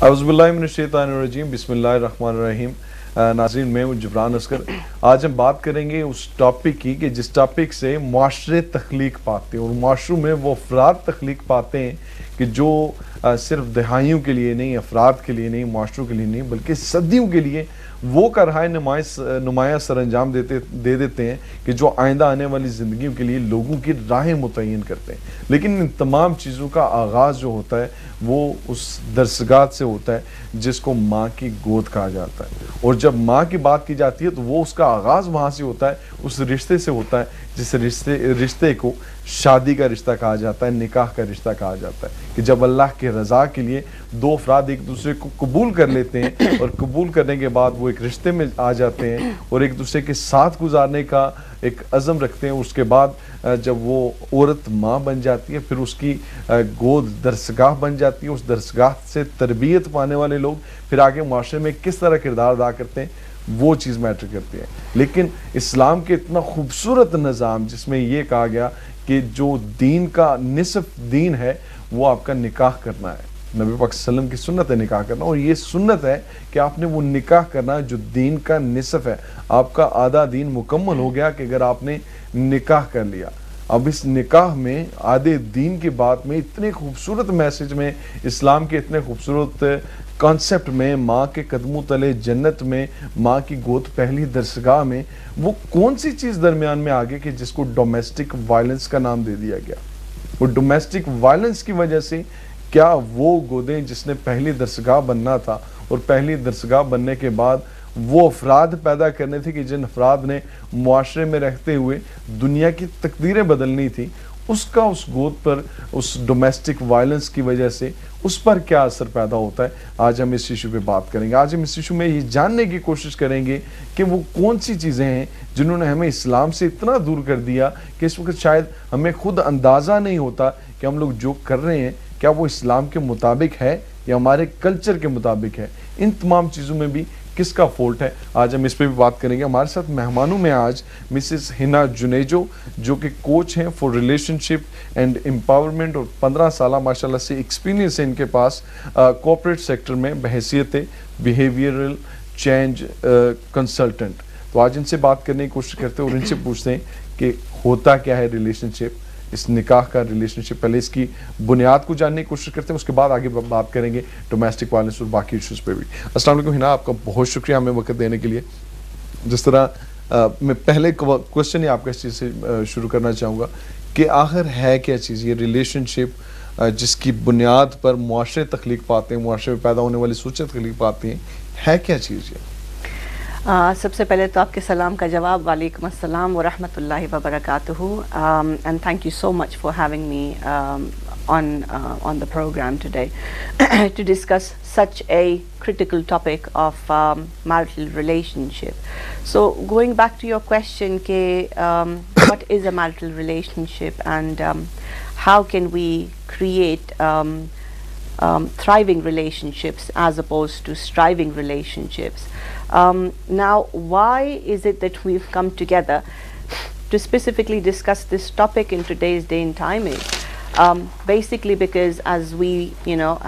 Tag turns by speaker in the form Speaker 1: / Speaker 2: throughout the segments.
Speaker 1: اعوذ باللہ من الشیطان الرجیم، بسم اللہ الرحمن الرحیم۔ ناظرین، میں ہوں جبران اصغر۔ آج ہم بات کریں گے اس ٹاپک کی کہ جس ٹاپک سے معاشرے تخلیق پاتے ہیں، اور معاشروں میں وہ افراد تخلیق پاتے ہیں کہ جو صرف دہائیوں کے لیے نہیں، افراد کے لیے نہیں، معاشروں کے لیے نہیں، بلکہ صدیوں کے لیے وہ کارہائے نمایاں سر انجام دے دیتے ہیں کہ جو آئندہ آنے والی زندگیوں کے لیے لوگوں کی راہیں متعین کرتے ہیں۔ لیکن ان تمام چیزوں کا آغاز جو ہوتا ہے وہ اس درسگاہ سے ہوتا ہے جس کو ماں کی گود کہا جاتا ہے، اور جب ماں کی بات کی جاتی ہے تو وہ اس کا آغاز وہاں سے ہوتا ہے، اس رشتے سے ہوتا ہے جس رشتے کو شادی کا رشتہ کہا جاتا ہے، نکاح کا رشتہ کہا جاتا ہے، کہ جب اللہ کے رضا کے لیے دو افراد ایک دوسرے کو قبول کر لیتے ہیں، اور قبول کرنے کے بعد وہ ایک رشتے میں آ جاتے ہیں اور ایک دوسرے کے ساتھ گزارنے کا ایک عزم رکھتے ہیں۔ اس کے بعد جب وہ عورت ماں بن جاتی ہے، پھر اس کی گود درسگاہ بن جاتی ہے، اس درسگاہ سے تربیت پانے والے لوگ پھر آگے معاشرے میں کس طرح کردار ادا کرتے ہیں، وہ چیز میٹر کرتی ہے۔ لیکن اسلام کے اتنا خوبصورت نظام جس میں یہ کہا گیا کہ جو دین کا نصف دین ہے وہ آپ کا نکاح کرنا ہے، نبی پاک صلی اللہ علیہ وسلم کی سنت ہے نکاح کرنا، اور یہ سنت ہے کہ آپ نے وہ نکاح کرنا جو دین کا نصف ہے۔ آپ کا آدھا دین مکمل ہو گیا کہ اگر آپ نے نکاح کر لیا۔ اب اس نکاح میں آدھے دین کی بات میں اتنے خوبصورت میسج میں، اسلام کے اتنے خوبصورت کانسیپٹ میں، ماں کے قدموں تلے جنت میں، ماں کی گود پہلی درسگاہ میں، وہ کون سی چیز درمیان میں آگے کہ جس کو ڈومیسٹک وائلنس کا نام دے دیا گیا۔ وہ ڈومیسٹک وائلنس کی وجہ سے کیا وہ گودیں جس نے پہلی درسگاہ بننا تھا، اور پہلی درسگاہ بننے کے بعد وہ افراد پیدا کرنے تھے کہ جن افراد نے معاشرے میں رہتے ہوئے دنیا کی تقدیریں بدلنی تھی، اس کا اس گود پر اس ڈومیسٹک وائلنس کی وجہ سے اس پر کیا اثر پیدا ہوتا ہے، آج ہم اس ایشو پہ بات کریں گے۔ آج ہم اس ایشو میں یہ جاننے کی کوشش کریں گے کہ وہ کون سی چیزیں ہیں جنہوں نے ہمیں اسلام سے اتنا دور کر دیا کہ اس وقت شاید ہمیں خود اندازہ نہیں ہوتا کہ ہم لوگ جو کر رہے ہیں کیا وہ اسلام کے مطابق ہے یا ہمارے کلچر کے مطابق ہے۔ ان تمام چیزوں میں بھی کس کا فالٹ ہے، آج ہم اس پہ بھی بات کریں گے۔ ہمارے ساتھ مہمانوں میں آج مسز ہنا جنیجو جو کہ کوچ ہیں for relation ship and empowerment, اور 15 سالہ ماشاءاللہ سے ایکسپیرینس ہے ان کے پاس کارپوریٹ سیکٹر میں بحیثیت بیہیویئرل چینج کنسلٹنٹ۔ تو آج ان سے بات کرنے کی کوشش کرتے ہیں اور ان سے پوچھتے ہیں کہ ہوتا کیا ہے ریلیشن شپ، اس نکاح کا ریلیشن شپ، پہلے اس کی بنیاد کو جاننے کی کوشش کرتے ہیں، اس کے بعد آگے بات کریں گے ڈومیسٹک وائلنس اور باقی ایشوز پہ بھی۔ السلام علیکم ہنا، آپ کا بہت شکریہ ہمیں وقت دینے کے لیے۔ جس طرح میں پہلے کوشچن ہی آپ کا اس چیز سے شروع کرنا چاہوں گا کہ آخر ہے کیا چیز یہ ریلیشن شپ جس کی بنیاد پر معاشرے تخلیق پاتے ہیں، معاشرے میں پیدا ہونے والی سوچیں تخلیق پاتے ہیں، ہے کیا چیز یہ؟
Speaker 2: سب سے پہلے تو آپ کے سلام کا جواب، وعلیکم السلام ورحمۃ اللہ وبرکاتہ، and thank you so much for having me on the program today to discuss such a critical topic of marital relationship. So going back to your question, what is a marital relationship and how can we create thriving relationships as opposed to striving relationships. Now, why is it that we've come together to specifically discuss this topic in today's day and time is basically because, as we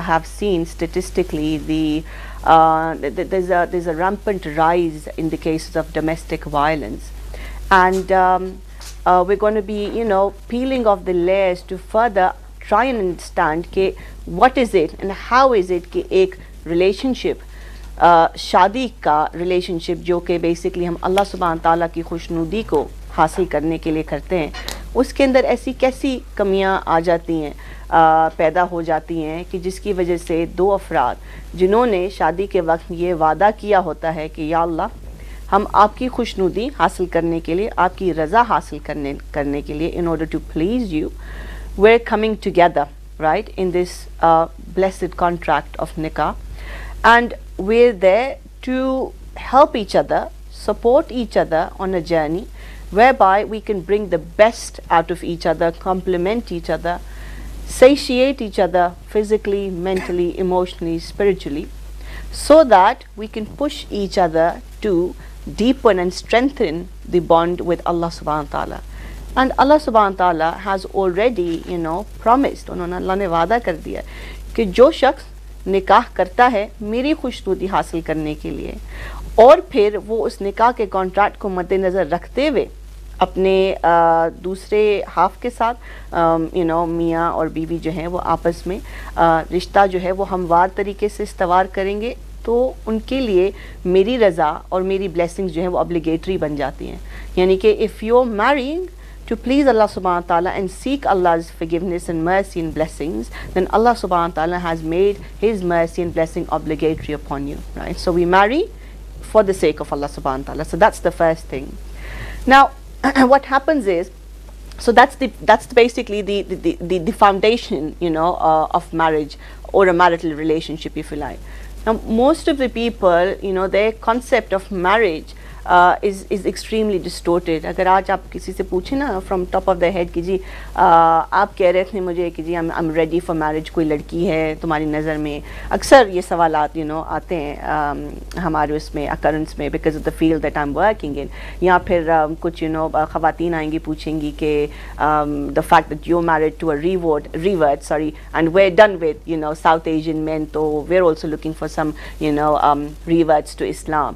Speaker 2: have seen statistically, there's a rampant rise in the cases of domestic violence, and we're going to be peeling off the layers to further try and understand what is it and how is it کہ ایک relationship شادی کا relationship جو کہ basically ہم اللہ سبحانہ تعالیٰ کی خوشنودی کو حاصل کرنے کے لیے کرتے ہیں، اس کے اندر ایسی کیسی کمیاں آ جاتی ہیں، پیدا ہو جاتی ہیں کہ جس کی وجہ سے دو افراد جنہوں نے شادی کے وقت یہ وعدہ کیا ہوتا ہے کہ یا اللہ ہم آپ کی خوشنودی حاصل کرنے کے لیے، آپ کی رضا حاصل کرنے کے لیے، in order to please you, we're coming together, right, in this blessed contract of nikah, and we're there to help each other, support each other on a journey whereby we can bring the best out of each other, complement each other, satiate each other physically, mentally, emotionally, spiritually, so that we can push each other to deepen and strengthen the bond with Allah subhanahu wa ta'ala. And Allah subhanahu wa ta'ala has already promised, انہوں نے اللہ نے وعدہ کر دیا کہ جو شخص نکاح کرتا ہے میری خوشنودی حاصل کرنے کے لیے، اور پھر وہ اس نکاح کے کانٹریکٹ کو مد نظر رکھتے ہوئے اپنے دوسرے ہاف کے ساتھ میاں اور بیوی جو ہیں وہ آپس میں رشتہ جو ہے وہ ہموار طریقے سے استوار کریں گے، تو ان کے لیے میری رضا اور میری بلیسنگز جو ہیں وہ obligatory بن جاتی ہیں. یعنی کہ if you're marrying to please Allah subhanahu wa ta'ala and seek Allah's forgiveness and mercy and blessings, then Allah subhanahu wa ta'ala has made His mercy and blessing obligatory upon you, right? So we marry for the sake of Allah subhanahu wa ta'ala. So that's the first thing. Now what happens is, so that's basically the foundation, of marriage or a marital relationship, if you like. Now most of the people, their concept of marriage is extremely distorted. اگر آج آپ کسی سے پوچھیں نا from top of the head کہ جی آپ کہہ رہے تھے مجھے کہ جی I'm ready for marriage، کوئی لڑکی ہے تمہاری نظر میں، اکثر یہ سوالات آتے ہیں ہمارے اس میں occurrence میں because of the field that I'm working in. یا پھر کچھ خواتین آئیں گی پوچھیں گی کہ the fact that you're married to a revert and we're done with South Asian men, so we're also looking for some reverts to Islam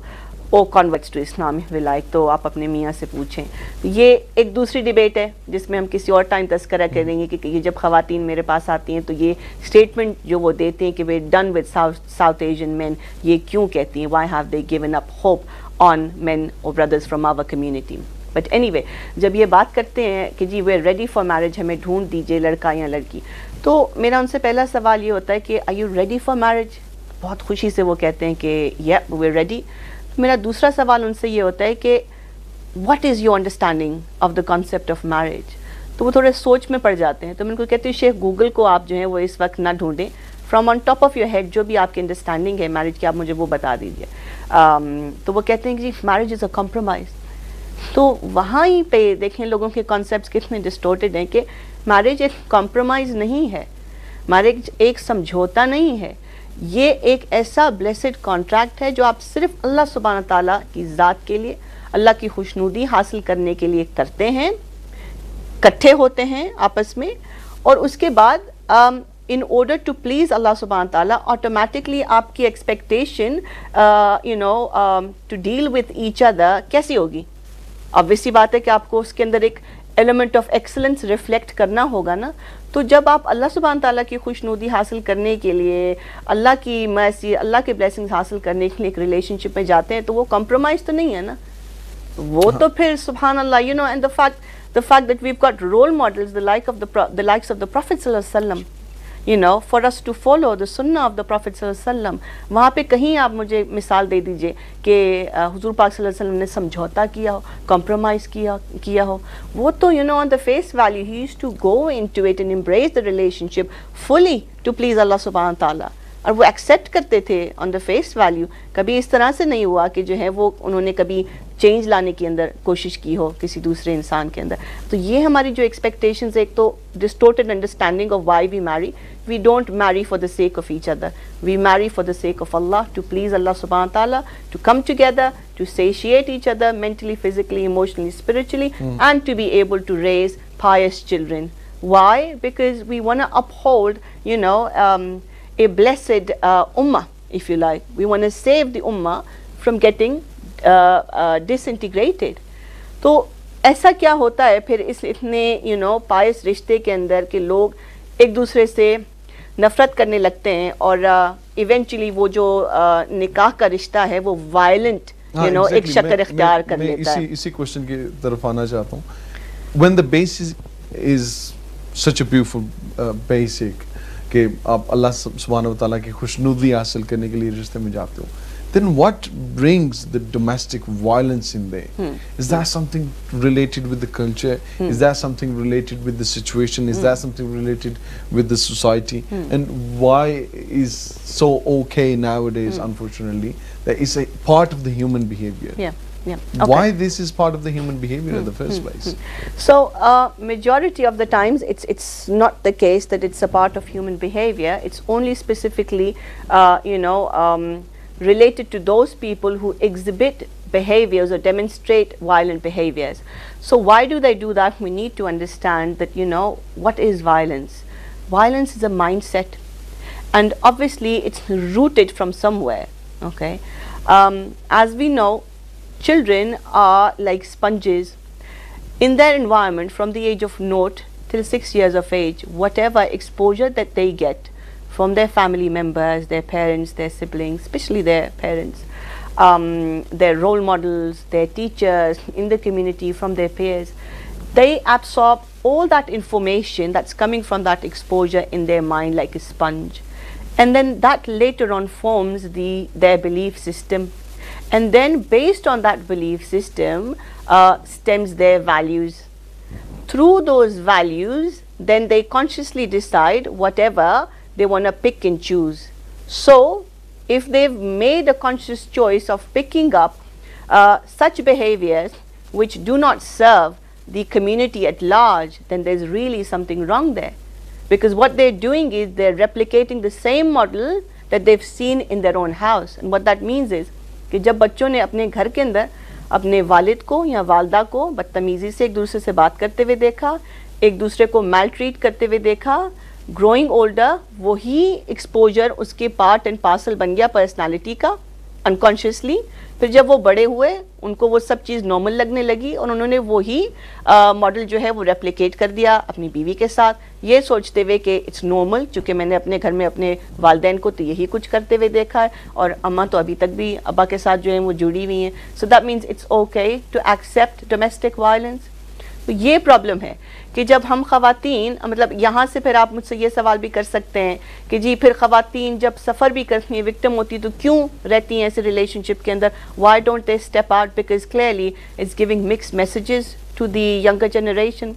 Speaker 2: or converts to Islam if we like. تو آپ اپنے میاں سے پوچھیں. یہ ایک دوسری debate ہے جس میں ہم کسی اور ٹائم تذکرہ کریں گے کہ یہ جب خواتین میرے پاس آتی ہیں تو یہ اسٹیٹمنٹ جو وہ دیتے ہیں کہ we're done with South Asian men، یہ کیوں کہتی ہیں؟ why have they given up hope on men or brothers from our community? But anyway، جب یہ بات کرتے ہیں کہ جی we're ready for marriage، ہمیں ڈھونڈ دیجئے لڑکا یا لڑکی، تو میرا ان سے پہلا سوال یہ ہوتا ہے کہ are you ready for marriage؟ بہت خوشی سے وہ کہتے ہیں کہ yeah we're ready. میرا دوسرا سوال ان سے یہ ہوتا ہے کہ what is your understanding of the concept of marriage؟ تو وہ تھوڑے سوچ میں پڑ جاتے ہیں. تو میں ان کو کہتی ہوں شیخ گوگل کو آپ جو ہیں وہ اس وقت نہ ڈھونڈیں، from on top of your head جو بھی آپ کی انڈرسٹینڈنگ ہے میرج کی آپ مجھے وہ بتا دیجیے. تو وہ کہتے ہیں کہ جی میرج از اے کمپرومائز. تو وہاں ہی پہ دیکھیں لوگوں کے کانسیپٹس کتنے ڈسٹورٹڈ ہیں کہ میرج ایک کمپرومائز نہیں ہے، میرج ایک سمجھوتا نہیں ہے، یہ ایک ایسا بلیسڈ کانٹریکٹ ہے جو آپ صرف اللہ سبحانہ تعالیٰ کی ذات کے لیے، اللہ کی خوشنودی حاصل کرنے کے لیے کرتے ہیں، کٹھے ہوتے ہیں آپس میں، اور اس کے بعد in order to please اللہ سبحانہ تعالیٰ automatically آپ کی expectation to deal with each other کیسی ہوگی؟ obviously بات ہے کہ آپ کو اس کے اندر ایک ایلیمنٹ آف ایکسلنس ریفلیکٹ کرنا ہوگا نا. تو جب آپ اللہ سبحانہ تعالیٰ کی خوشنودی حاصل کرنے کے لیے، اللہ کی مرسی، اللہ کے بلیسنگز حاصل کرنے کے لیے ایک ریلیشن شپ میں جاتے ہیں تو وہ کمپرومائز تو نہیں ہے نا. وہ تو پھر سبحان اللہ and the fact that we've got role models the likes of the Prophet صلی اللہ علیہ وسلم for us to follow the sunnah of the Prophet صلی اللہ علیہ وسلم. وہاں پہ کہیں آپ مجھے مثال دے دیجئے کہ حضور پاک صلی اللہ علیہ وسلم نے سمجھوتا کیا ہو، کمپرومائز کیا ہو. وہ تو on the face value he used to go into it and embrace the relationship fully to please Allah subhanahu wa ta'ala. اور وہ ایکسیپٹ کرتے تھے آن دا فیس ویلیو. کبھی اس طرح سے نہیں ہوا کہ جو ہے وہ انہوں نے کبھی چینج لانے کے اندر کوشش کی ہو کسی دوسرے انسان کے اندر. تو یہ ہماری جو ایکسپیکٹیشنز، ایک تو distorted understanding of why we marry. We don't marry for the sake of each other, we marry for the sake of Allah, to please Allah سبحانہ تعالیٰ، to come together, to satiate each other mentally, physically, emotionally, spiritually, and to be able to raise pious children. Why? Because we want to uphold a blessed ummah, if you like. We want to save the ummah from getting disintegrated. تو ایسا کیا ہوتا ہے پھر اس اتنے پائس رشتے کے اندر کہ لوگ ایک دوسرے سے نفرت کرنے لگتے ہیں، اور ایونچولی وہ جو نکاح کا رشتہ ہے وہ وائلنٹ ایک شکل اختیار کر لیتا ہے.
Speaker 1: اسی کوشچن کی طرف آنا چاہتا ہوں. when the basis is such a beautiful basic کہ آپ اللہ سبحانہ وتعالیٰ کی خوشنودی حاصل کرنے کے لیے رشتے میں جاتے ہو, then what brings the domestic violence in there? Is that something related with the culture? Is that something related with the situation? Is that something related with the society? And why is so okay nowadays, unfortunately, that it's a part of the human behavior?
Speaker 2: Yeah. Okay.
Speaker 1: Why this is part of the human behavior in the first place?
Speaker 2: So majority of the times it's not the case that it's a part of human behavior. It's only specifically related to those people who exhibit behaviors or demonstrate violent behaviors. So why do they do that? We need to understand that what is violence. Violence is a mindset, and obviously it's rooted from somewhere. Okay, as we know, children are like sponges in their environment from the age of naught till 6 years of age. Whatever exposure that they get from their family members, their parents, their siblings, especially their parents, their role models, their teachers in the community, from their peers, they absorb all that information that's coming from that exposure in their mind like a sponge. And then that later on forms their belief system. And then based on that belief system stems their values. Through those values, then they consciously decide whatever they want to pick and choose. So if they've made a conscious choice of picking up such behaviors which do not serve the community at large, then there's really something wrong there. Because what they're doing is they're replicating the same model that they've seen in their own house. And what that means is कि जब बच्चों ने अपने घर के अंदर अपने वालिद को या वालदा को बदतमीज़ी से एक दूसरे से बात करते हुए देखा, एक दूसरे को maltreat करते हुए देखा, growing older वही exposure उसके part and parcel बन गया personality का unconsciously. फिर जब वो बड़े हुए उनको वो सब चीज़ नॉर्मल लगने लगी और उन्होंने वही मॉडल जो है वो रेप्लिकेट कर दिया अपनी बीवी के साथ, ये सोचते हुए कि इट्स नॉर्मल, चूँकि मैंने अपने घर में अपने वालदैन को तो यही कुछ करते हुए देखा है और अम्मा तो अभी तक भी अब्बा के साथ जो है वो जुड़ी हुई हैं. So that means it's okay to accept domestic violence. तो ये प्रॉब्लम है कि जब हम ख़वातीन, मतलब यहाँ से फिर आप मुझसे ये सवाल भी कर सकते हैं कि जी फिर ख़वातीन जब सफ़र भी करती हैं, विक्टिम होती, तो क्यों रहती हैं ऐसे रिलेशनशिप के अंदर? Why don't they step out? Because clearly it's giving mixed messages to the younger generation.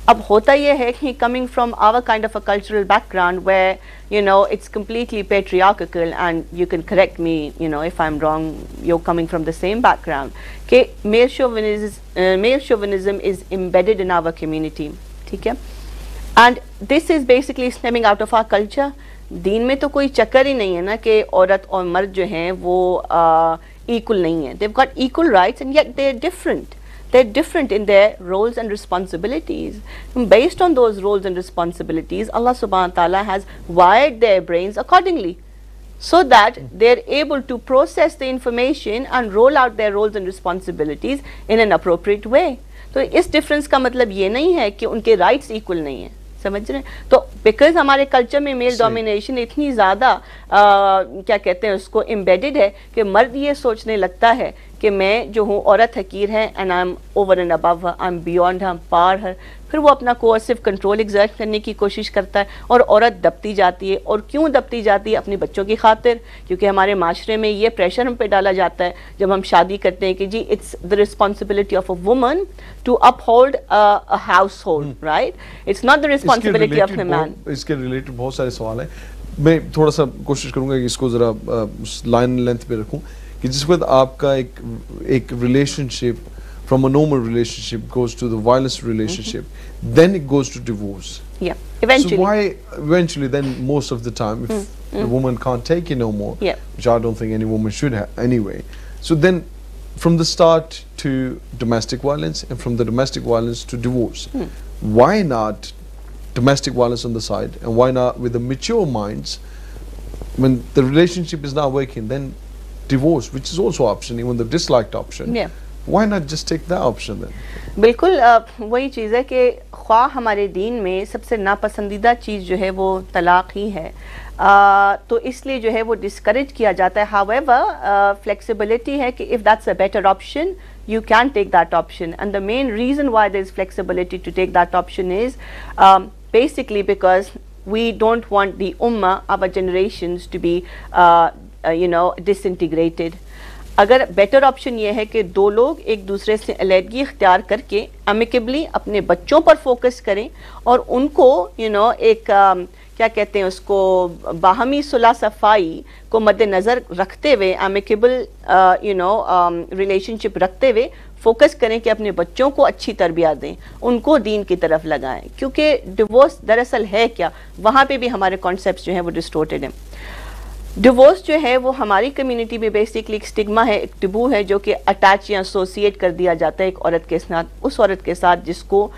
Speaker 2: अब होता यह है कि coming from our kind of a cultural background where you know it's completely patriarchal, and you can correct me, you know, if I'm wrong, you're coming from the same background, okay, male chauvinism is embedded in our community, ठीक है, and this is basically stemming out of our culture. दीन में तो कोई चक्कर ही नहीं है ना कि औरत और मर्द जो हैं वो equal नहीं है. They've got equal rights and yet they're different. They're different in their roles and responsibilities. And based on those roles and responsibilities, Allah subhanahu wa ta'ala has wired their brains accordingly so that they're able to process the information and roll out their roles and responsibilities in an appropriate way. तो इस difference का मतलब ये नहीं है कि उनके rights equal नहीं है, समझ रहे हैं? तो because हमारे culture में male domination इतनी ज़्यादा क्या कहते हैं उसको embedded है कि मर्द ये सोचने लगता है कि मैं जो हूँ औरत हकीर है and I'm over and above her, I'm beyond her, par her. फिर वो अपना coercive control exert करने की कोशिश करता है और औरत दबती जाती है. और क्यों दबती जाती है? अपने बच्चों की खातिर, क्योंकि हमारे माशरे में ये प्रेशर हम पे डाला जाता है जब हम शादी करते हैं कि जी it's the responsibility of a woman to uphold a household, right? It's not the responsibility of a man.
Speaker 1: इसके रिलेटेड बहुत सारे सवाल हैं. मैं थोड़ा सा कोशिश करूंगा कि इसको ज़रा लाइन लेंथ पे रखूं कि जिस वक्त आपका एक relationship from a normal relationship goes to the violence relationship, then it goes to divorce.
Speaker 2: Yeah, eventually.
Speaker 1: So why eventually then most of the time if the woman can't take it no more, which I don't think any woman should have anyway, so then from the start to domestic violence and from the domestic violence to divorce, why not domestic violence on the side, and why not with the mature minds when the relationship is not working, then divorce, which is also option, even the disliked option.
Speaker 2: Yeah.
Speaker 1: Why not just take that option then?
Speaker 2: बिल्कुल वही चीज़ है कि ख्वाह हमारे दीन में सबसे नापसंदीदा चीज़ जो है वो तलाक ही है, तो इसलिए जो है वो डिस्करेज किया जाता है. However, flexibility है कि if that's a better option, you can take that option, and the main reason why there is flexibility to take that option is basically because we don't want the ummah, our generations, to be you know, disintegrated. अगर better option ये है कि दो लोग एक दूसरे से अलहदगी इख्तियार करके अमिकेबली अपने बच्चों पर फोकस करें और उनको यू नो एक क्या कहते हैं उसको बाहमी सुलह सफाई को मद्देनज़र रखते हुए अमिकेबल यू नो रिलेशनशिप रखते हुए फोकस करें कि अपने बच्चों को अच्छी तरबियत दें, उनको दीन की तरफ लगाएं. क्योंकि डिवोर्स दरअसल है क्या, वहाँ पे भी हमारे कॉन्सेप्ट्स जो हैं वो डिस्टोर्टेड हैं. ڈیورس جو ہے وہ ہماری کمیونٹی میں بیسکلی ایک سٹگما ہے, ایک ٹبو ہے جو کہ اٹیچ یا ایسوسیٹ کر دیا جاتا ہے ایک عورت کے ساتھ, اس عورت کے ساتھ جس کو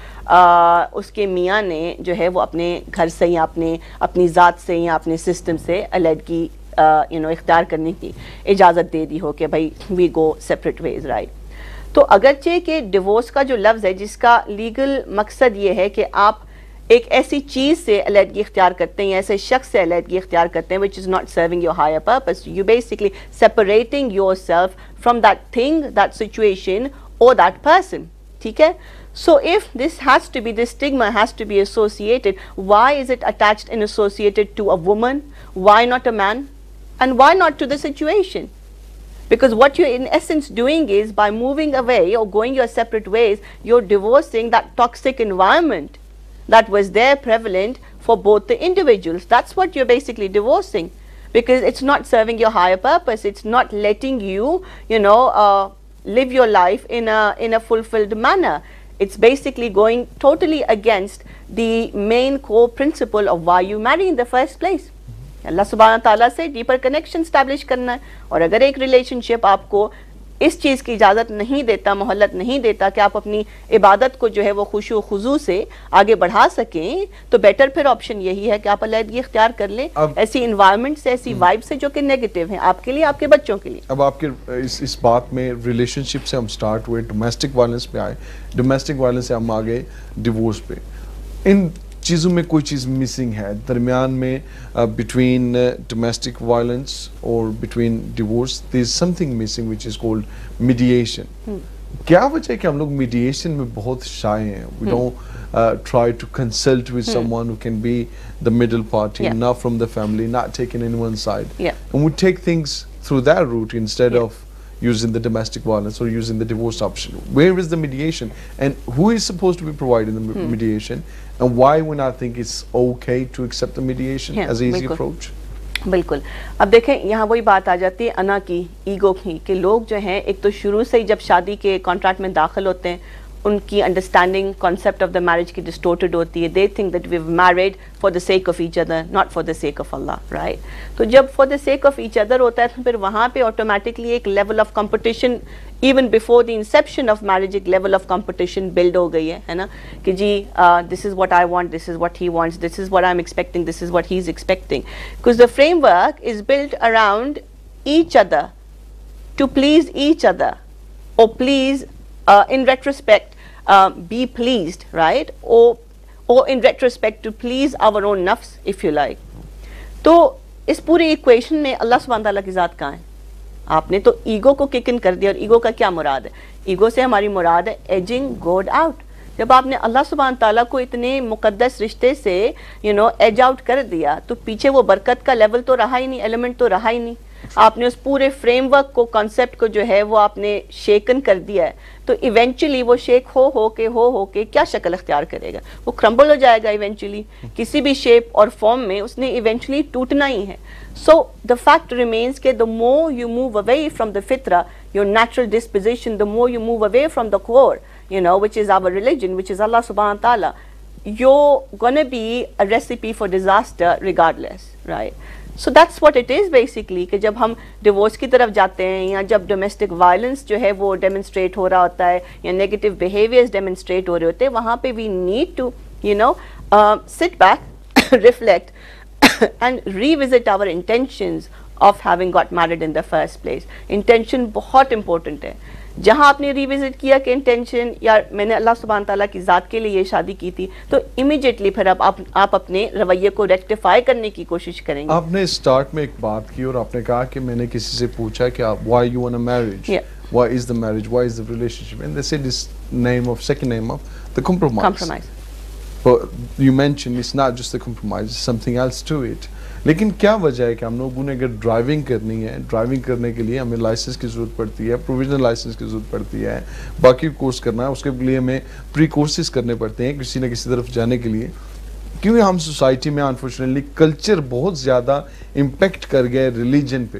Speaker 2: اس کے میاں نے جو ہے وہ اپنے گھر سے یا اپنی ذات سے یا اپنے سسٹم سے علیحدگی اختیار کرنے کی اجازت دے دی ہو کہ بھائی وی گو سیپریٹ ویز, رائٹ. تو اگرچہ کہ ڈیورس کا جو لفظ ہے جس کا لیگل مقصد یہ ہے کہ آپ ایک ایسی چیز سے علیحدگی اختیار کرتے ہیں یا ایسے شخص سے علیحدگی اختیار کرتے ہیں which is not serving your higher purpose, you basically separating yourself from that thing, that situation or that person. ٹھیک ہے. So if this has to be, this stigma has to be associated, why is it attached and associated to a woman? Why not a man? And why not to the situation? Because what you're in essence doing is by moving away or going your separate ways, you're divorcing that toxic environment that was there prevalent for both the individuals. That's what you're basically divorcing, because it's not serving your higher purpose. It's not letting you, live your life in a fulfilled manner. It's basically going totally against the main core principle of why you marry in the first place. اللہ سبحانہ تعالیٰ سے deeper connection establish کرنا ہے, اور اگر ایک relation شپ آپ کو اس چیز کی اجازت نہیں دیتا, مہلت نہیں دیتا کہ آپ اپنی عبادت کو جو ہے وہ خشوع و خضوع سے آگے بڑھا سکیں, تو بیٹر پھر آپشن یہی ہے کہ آپ علیحدگی اختیار کر لیں ایسی انوائرمنٹ سے, ایسی وائب سے جو کہ نیگیٹو ہیں آپ کے لیے, آپ کے بچوں کے لیے.
Speaker 1: اب آپ کے اس بات میں ریلیشن شپ سے ہم سٹارٹ ہوئے, ڈومیسٹک وائلنس پہ آئے, ڈومیسٹک وائلنس سے ہم آگے ڈیورس پہ. ان چیزوں میں کوئی چیز مسنگ ہے درمیان میں, بٹوین ڈومیسٹک وائلنس اور between divorce there is something missing which is called mediation. کیا وجہ ہے کہ ہم لوگ میڈیشن میں بہت شائع ہیں؟ We don't try to consult with someone who can be the middle party, not from the family, not taking anyone's side. And we take things through that route instead of using the domestic violence or using the divorce option. Where is the mediation? And who is supposed to be providing the mediation? And why when I think it's okay to accept the mediation as an easy approach?
Speaker 2: بالکل. اب دیکھیں یہاں وہی بات آ جاتی ہے انا کی, ایگو کی, کہ لوگ جو ہیں ایک تو شروع سے ہی جب شادی کے کانٹریکٹ میں داخل ہوتے ہیں ان کی understanding concept of the marriage کی ڈسٹورٹڈ ہوتی ہے. They think that we have married for the sake of each other, not for the sake of Allah, right. تو جب for the sake of each other ہوتا ہے تو پھر وہاں پہ آٹومیٹکلی ایک level of competition even before the inception of marriage ایک لیول آف کمپٹیشن بلڈ ہو گئی ہے نا, کہ جی this is what I want, this is what he wants, this is what I am expecting, this is what he is expecting. Because the framework is build around each other to please each other, اور please in retrospect be pleased, right, or in retrospect to please our own nafs, if you like. تو اس پوری equation میں اللہ سبحانہ تعالیٰ کی ذات کہاں ہے؟ آپ نے تو ایگو کو کک ان کر دیا, اور ایگو کا کیا مراد ہے؟ ایگو سے ہماری مراد ہے ایجنگ گوڈ آؤٹ. جب آپ نے اللہ سبحانہ تعالیٰ کو اتنے مقدس رشتے سے ایج آؤٹ کر دیا تو پیچھے وہ برکت کا لیول تو رہا ہی نہیں, ایلیمنٹ تو رہا ہی نہیں. آپ نے اس پورے فریم ورک کو, کانسیپٹ کو جو ہے وہ آپ نے شیکن کر دیا ہے, تو ایونچولی وہ شیک ہو کے کیا شکل اختیار کرے گا؟ وہ کرمبل ہو جائے گا ایونچولی, کسی بھی شیپ اور فارم میں اس نے ایونچولی ٹوٹنا ہی ہے. سو دا فیکٹ ریمینس کہ the more you move away from the fitra, your natural disposition, the more you move away from the core, which is our religion, which is Allah subhanahu wa ta'ala, you're gonna be a recipe for disaster regardless, right? So that's what it is basically, کہ جب ہم divorce کی طرف جاتے ہیں یا جب domestic violence جو ہے وہ ڈیمنسٹریٹ ہو رہا ہوتا ہے یا نیگیٹو بیہیویئرز ڈیمنسٹریٹ ہو رہے ہوتے ہیں, وہاں پہ we need to sit back, reflect and revisit our intentions of having got married in the first place. Intention بہت important ہے. جہاں آپ نے ریوزٹ کیا کہ انٹینشن یا میں نے اللہ سبحانہ تعالیٰ کی ذات کے لیے یہ شادی کی تھی, تو امیجیٹلی پھر اب آپ اپنے رویے کو ریکٹیفائی کرنے کی کوشش کریں گے.
Speaker 1: آپ نے سٹارٹ میں ایک بات کی اور آپ نے کہا کہ میں نے کسی سے پوچھا کہ why you want a marriage, why is the marriage, why is the relationship, and they said this second name of the compromise. But you mentioned it's not just the compromise, it's something else to it. لیکن کیا وجہ ہے کہ ہم لوگوں نے اگر driving کرنی ہے, ڈرائیونگ کرنے کے لیے ہمیں لائسنس کی ضرورت پڑتی ہے, پروویژنل لائسنس کی ضرورت پڑتی ہے, باقی کورس کرنا ہے اس کے لیے ہمیں پری کورسز کرنے پڑتے ہیں کسی نہ کسی طرف جانے کے لیے. क्योंकि हम सोसाइटी में अनफॉर्चुनेटली कल्चर बहुत ज्यादा इम्पैक्ट कर गया है रिलीजन पे,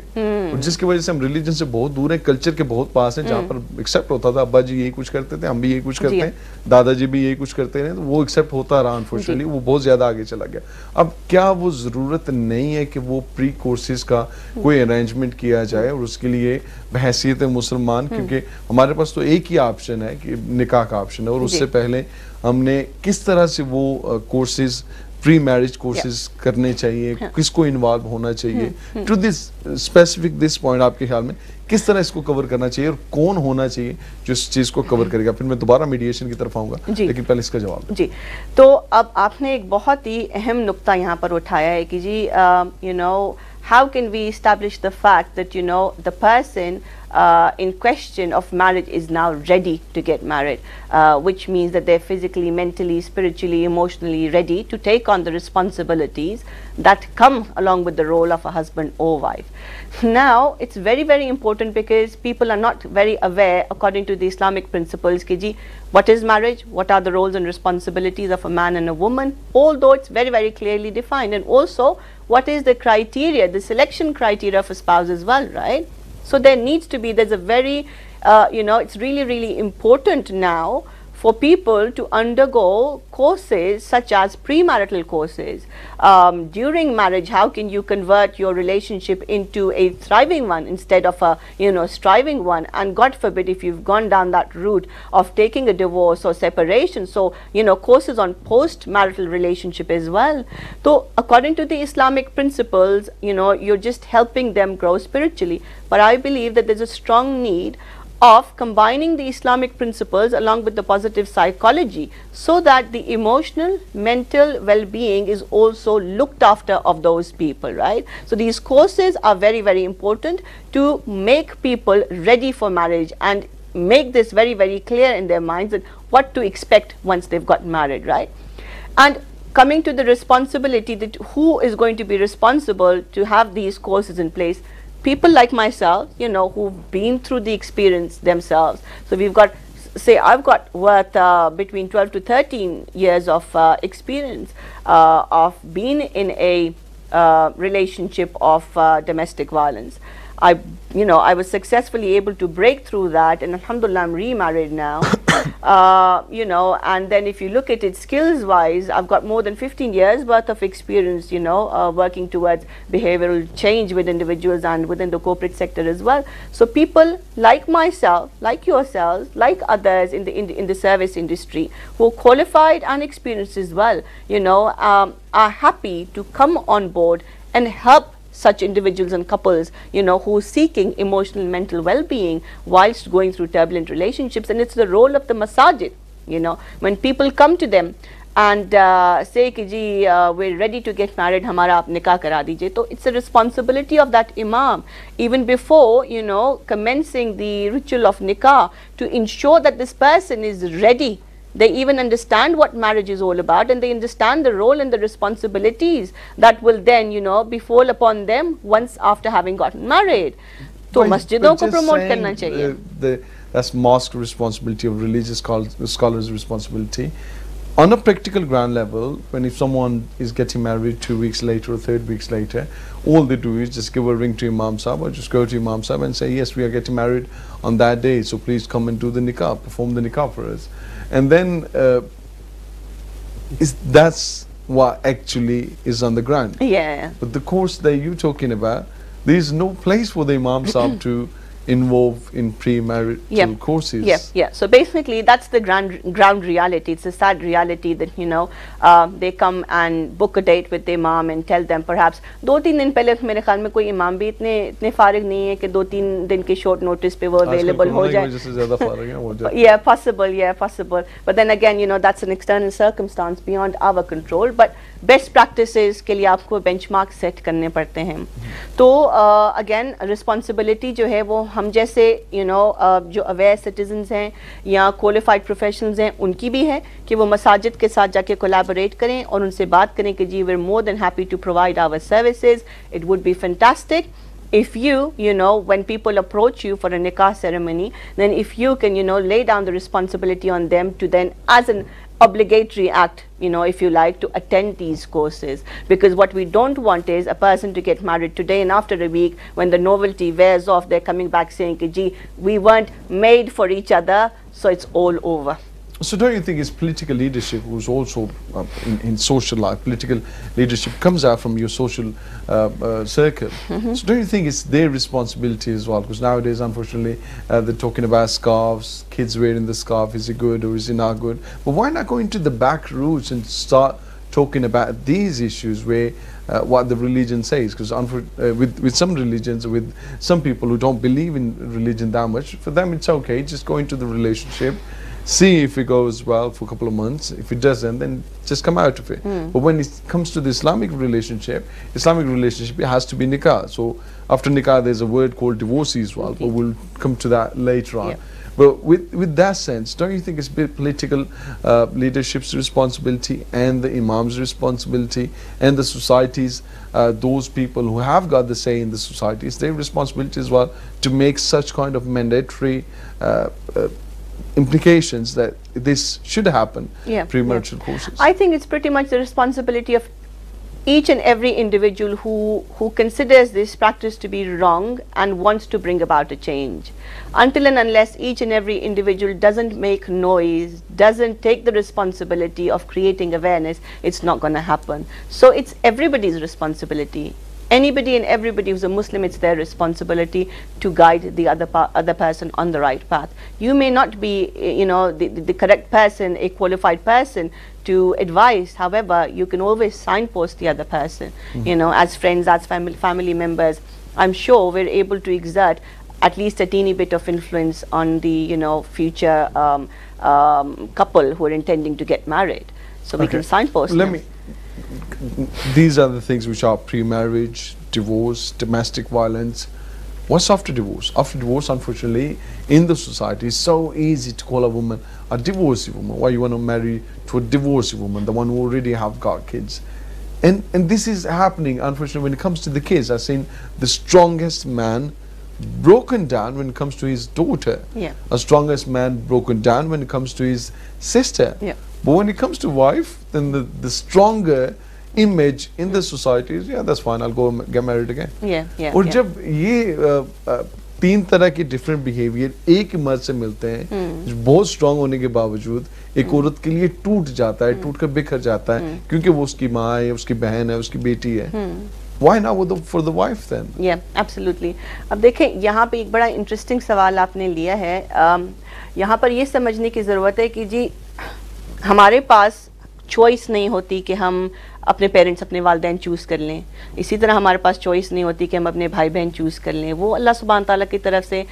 Speaker 1: और जिसकी वजह से हम रिलीजन से बहुत दूर हैं, कल्चर के बहुत पास हैं, जहाँ पर एक्सेप्ट होता था अब्बा जी यही कुछ करते थे, हम भी यही कुछ करते हैं, दादाजी भी यही कुछ करते रहे, तो वो एक्सेप्ट होता रहा अनफॉर्चुनेटली, वो बहुत ज्यादा आगे चला गया। अब क्या वो जरूरत नहीं है कि वो प्री कोर्सेज का कोई अरेंजमेंट किया जाए, और उसके लिए बहैसियत मुसलमान, क्योंकि हमारे पास तो एक ही ऑप्शन है कि निकाह का ऑप्शन है, और उससे पहले हमने किस तरह से वो कोर्सेज प्री मैरिज कोर्सेज करने चाहिए, किसको इन्वॉल्व होना चाहिए, to this specific this point आपके ख्याल में किस तरह इसको कवर करना चाहिए और कौन होना चाहिए जो इस चीज को कवर करेगा? फिर मैं दोबारा मीडिएशन की तरफ आऊंगा, लेकिन पहले इसका जवाब
Speaker 2: जी। तो अब आपने एक बहुत ही अहम नुक्ता यहाँ पर उठाया है कि जी you know how can we establish the fact that the person in question of marriage is now ready to get married, which means that they're physically, mentally, spiritually, emotionally ready to take on the responsibilities that come along with the role of a husband or wife. Now it's very, very important because people are not very aware according to the Islamic principles ki ji what is marriage, what are the roles and responsibilities of a man and a woman, although it's very, very clearly defined, and also what is the criteria, the selection criteria of a spouse as well, right? So there needs to be, there's a very, it's really, really important now for people to undergo courses such as premarital courses. During marriage, how can you convert your relationship into a thriving one instead of a, striving one? And God forbid if you've gone down that route of taking a divorce or separation, so, courses on post-marital relationship as well. So according to the Islamic principles, you're just helping them grow spiritually. But I believe that there's a strong need of combining the Islamic principles along with the positive psychology so that the emotional, mental well-being is also looked after of those people, right? So these courses are very, very important to make people ready for marriage and make this very, very clear in their minds that what to expect once they've got married, right? And coming to the responsibility, that who is going to be responsible to have these courses in place? People like myself, who've been through the experience themselves. So we've got, say, I've got worth between 12 to 13 years of experience of being in a relationship of domestic violence. I was successfully able to break through that, and alhamdulillah, I'm remarried now. And then if you look at it skills-wise, I've got more than 15 years worth of experience, working towards behavioral change with individuals and within the corporate sector as well. So people like myself, like yourselves, like others in the service industry who are qualified and experienced as well, are happy to come on board and help such individuals and couples, who are seeking emotional and mental well-being whilst going through turbulent relationships. And it's the role of the masajid, when people come to them and say ki ji, we're ready to get married, hamara aap nikah kara dijiye. So it's a responsibility of that imam, even before, commencing the ritual of nikah, to ensure that this person is ready. They even understand what marriage is all about, and they understand the role and the responsibilities that will then, befall upon them once after having gotten married. So masjidon ko promote karna chahiye.
Speaker 1: That's mosque responsibility, of religious scholars' responsibility. On a practical ground level, if someone is getting married 2 weeks later or 3 weeks later, all they do is just give a ring to Imam Sahib, or just go to Imam Sahib and say, yes, we are getting married on that day, so please come and do the nikah, perform the nikah for us. And then that's what actually is on the ground.
Speaker 2: Yeah.
Speaker 1: But the course that you're talking about, there is no place for the Imam Sahib to involve in pre-marital courses.
Speaker 2: Yeah. So basically, that's the ground reality. It's a sad reality that they come and book a date with the imam and tell them perhaps 2-3 दिन पहले मेरे ख्याल में कोई इमाम भी इतने फारिग नहीं है कि 2-3 दिन के short notice पे वो available हो जाए. Yeah, possible. But then again, that's an external circumstance beyond our control. But best practices के लिए आपको benchmark set करने पड़ते हैं. तो again, responsibility जो है वो हम जैसे जो अवेयर सिटीजन्स हैं या क्वालिफाइड प्रोफेशनल्स हैं उनकी भी है कि वो मसाजिद के साथ जाके कोलैबोरेट करें और उनसे बात करें कि जी we are more than happy to provide our services. It would be fantastic if when people approach you for a nikah ceremony, then if you can lay down the responsibility on them to then, as an obligatory act, if you like, to attend these courses, because what we don't want is a person to get married today and after a week, when the novelty wears off, they're coming back saying, gee, we weren't made for each other, so it's all over.
Speaker 1: So don't you think it's political leadership who's also in social life, political leadership comes out from your social circle. So don't you think it's their responsibility as well? Because nowadays, unfortunately, they're talking about scarves, kids wearing the scarf, is it good or is it not good? But why not go into the back roots and start talking about these issues where what the religion says? Because with some religions, with some people who don't believe in religion that much, for them it's okay, just go into the relationship, see if it goes well for a couple of months. If it doesn't, then just come out of it. But when it comes to the Islamic relationship, it has to be nikah. So after nikah, there's a word called divorce as well, but we'll come to that later on. But with that sense, don't you think it's political leadership's responsibility and the imam's responsibility and the societies, those people who have got the say in the society, it's their responsibility as well to make such kind of mandatory implications that this should happen, premarital courses?
Speaker 2: I think it's pretty much the responsibility of each and every individual who considers this practice to be wrong and wants to bring about a change. Until and unless each and every individual doesn't make noise, doesn't take the responsibility of creating awareness, it's not going to happen. So it's everybody's responsibility. Anybody and everybody who's a Muslim, it's their responsibility to guide the other person on the right path. You may not be, the correct person, a qualified person to advise. However, you can always signpost the other person. As friends, as family members, I'm sure we're able to exert at least a teeny bit of influence on the, future couple who are intending to get married. So we can signpost them.
Speaker 1: These are the things which are pre-marriage, divorce, domestic violence. What's after divorce? After divorce, unfortunately, in the society, it's so easy to call a woman a divorcee woman. Why you want to marry to a divorcee woman, the one who already have got kids? And this is happening, unfortunately, when it comes to the kids. I've seen the strongest man broken down when it comes to his daughter. A strongest man broken down when it comes to his sister. But when it comes to wife, then the stronger image in the society is, that's fine, I'll go get married again. اور جب یہ تین طرح کے different behaviour ایک مرد سے ملتے ہیں بہت اسٹرانگ ہونے کے باوجود ایک عورت کے لیے ٹوٹ جاتا ہے، ٹوٹ کر بکھر جاتا ہے کیونکہ وہ اس کی ماں ہے، اس کی بہن ہے، اس کی بیٹی ہے. Why not for the wife then?
Speaker 2: Absolutely. اب دیکھیں یہاں پہ ایک بڑا انٹرسٹنگ سوال آپ نے لیا ہے. یہاں پر یہ سمجھنے کی ضرورت ہے کہ جی ہمارے پاس چوائس نہیں ہوتی کہ ہم اپنے پیرنٹس، اپنے والدین چوز کر لیں. اسی طرح ہمارے پاس چوائس نہیں ہوتی کہ ہم اپنے بھائی بہن چوز کر لیں. وہ اللہ سبحانہ تعالیٰ کی طرف سے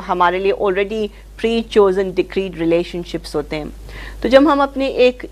Speaker 2: ہمارے لیے آلریڈی پری چوزن ڈکریڈ ریلیشن شپس ہوتے ہیں. تو جب ہم اپنے ایک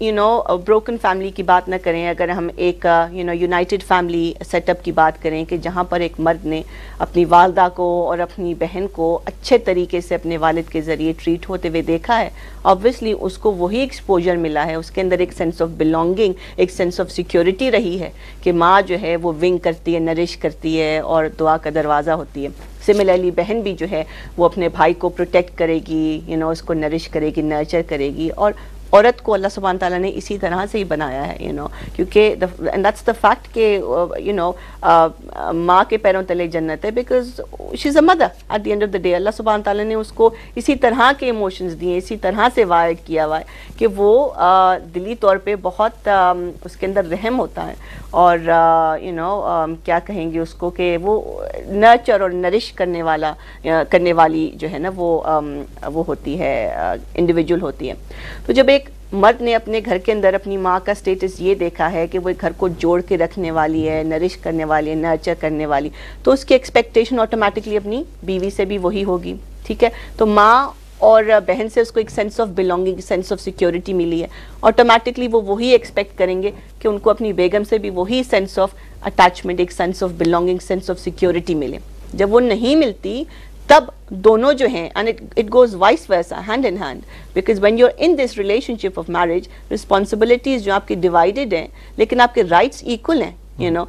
Speaker 2: بروکن فیملی کی بات نہ کریں، اگر ہم ایک یونائٹڈ فیملی سیٹ اپ کی بات کریں کہ جہاں پر ایک مرد نے اپنی والدہ کو اور اپنی بہن کو اچھے طریقے سے اپنے والد کے ذریعے ٹریٹ ہوتے ہوئے دیکھا ہے، obviously اس کو وہی ایکسپوجر ملا ہے، اس کے اندر ایک سینس آف بلونگنگ، ایک سینس آف سیکیورٹی رہی ہے کہ ماں جو ہے وہ ونگ کرتی ہے، نرش کرتی ہے اور دعا کا دروازہ ہوتی ہے. سملرلی بہن بھی جو ہے وہ اپنے بھائی کو پروٹیکٹ کرے گی، اس کو نرش کرے گی، نرچر کرے گی. اور عورت کو اللہ سبحانہ تعالیٰ نے اسی طرح سے ہی بنایا ہے کیونکہ اینڈ دیٹس دا فیکٹ کہ ماں کے پیروں تلے جنت ہے، because she is a mother at the end of the day. Allah سبحانہ تعالیٰ نے اس کو اسی طرح کے ایموشنز دیے، اسی طرح سے وائرڈ کیا ہوا ہے کہ وہ دلی طور پہ بہت اس کے اندر رحم ہوتا ہے اور کیا کہیں گے اس کو کہ وہ نرچر اور نرش کرنے والی جو ہے نا وہ ہوتی ہے، انڈیویجول ہوتی ہے. تو جب ایک مرد نے اپنے گھر کے اندر اپنی ماں کا سٹیٹس یہ دیکھا ہے کہ وہ گھر کو جوڑ کے رکھنے والی ہے، نرش کرنے والی ہے، نرچر کرنے والی، تو اس کی ایکسپیکٹیشن آٹومیٹکلی اپنی بیوی سے بھی وہی ہوگی. ٹھیک ہے، تو ماں اور بہن سے اس کو ایک sense of belonging, sense of security ملی ہے. آٹومیٹکلی وہ وہی ایکسپیکٹ کریں گے کہ ان کو اپنی بیگم سے بھی وہی سینس آف اٹیچمنٹ، ایک sense of belonging, sense of security ملے. جب وہ نہیں ملتی تب دونوں جو ہیں and it goes vice versa, hand in hand, because when you're in this relationship of marriage, responsibilities جو آپ کی divided ہیں لیکن آپ کے rights equal ہیں. You know,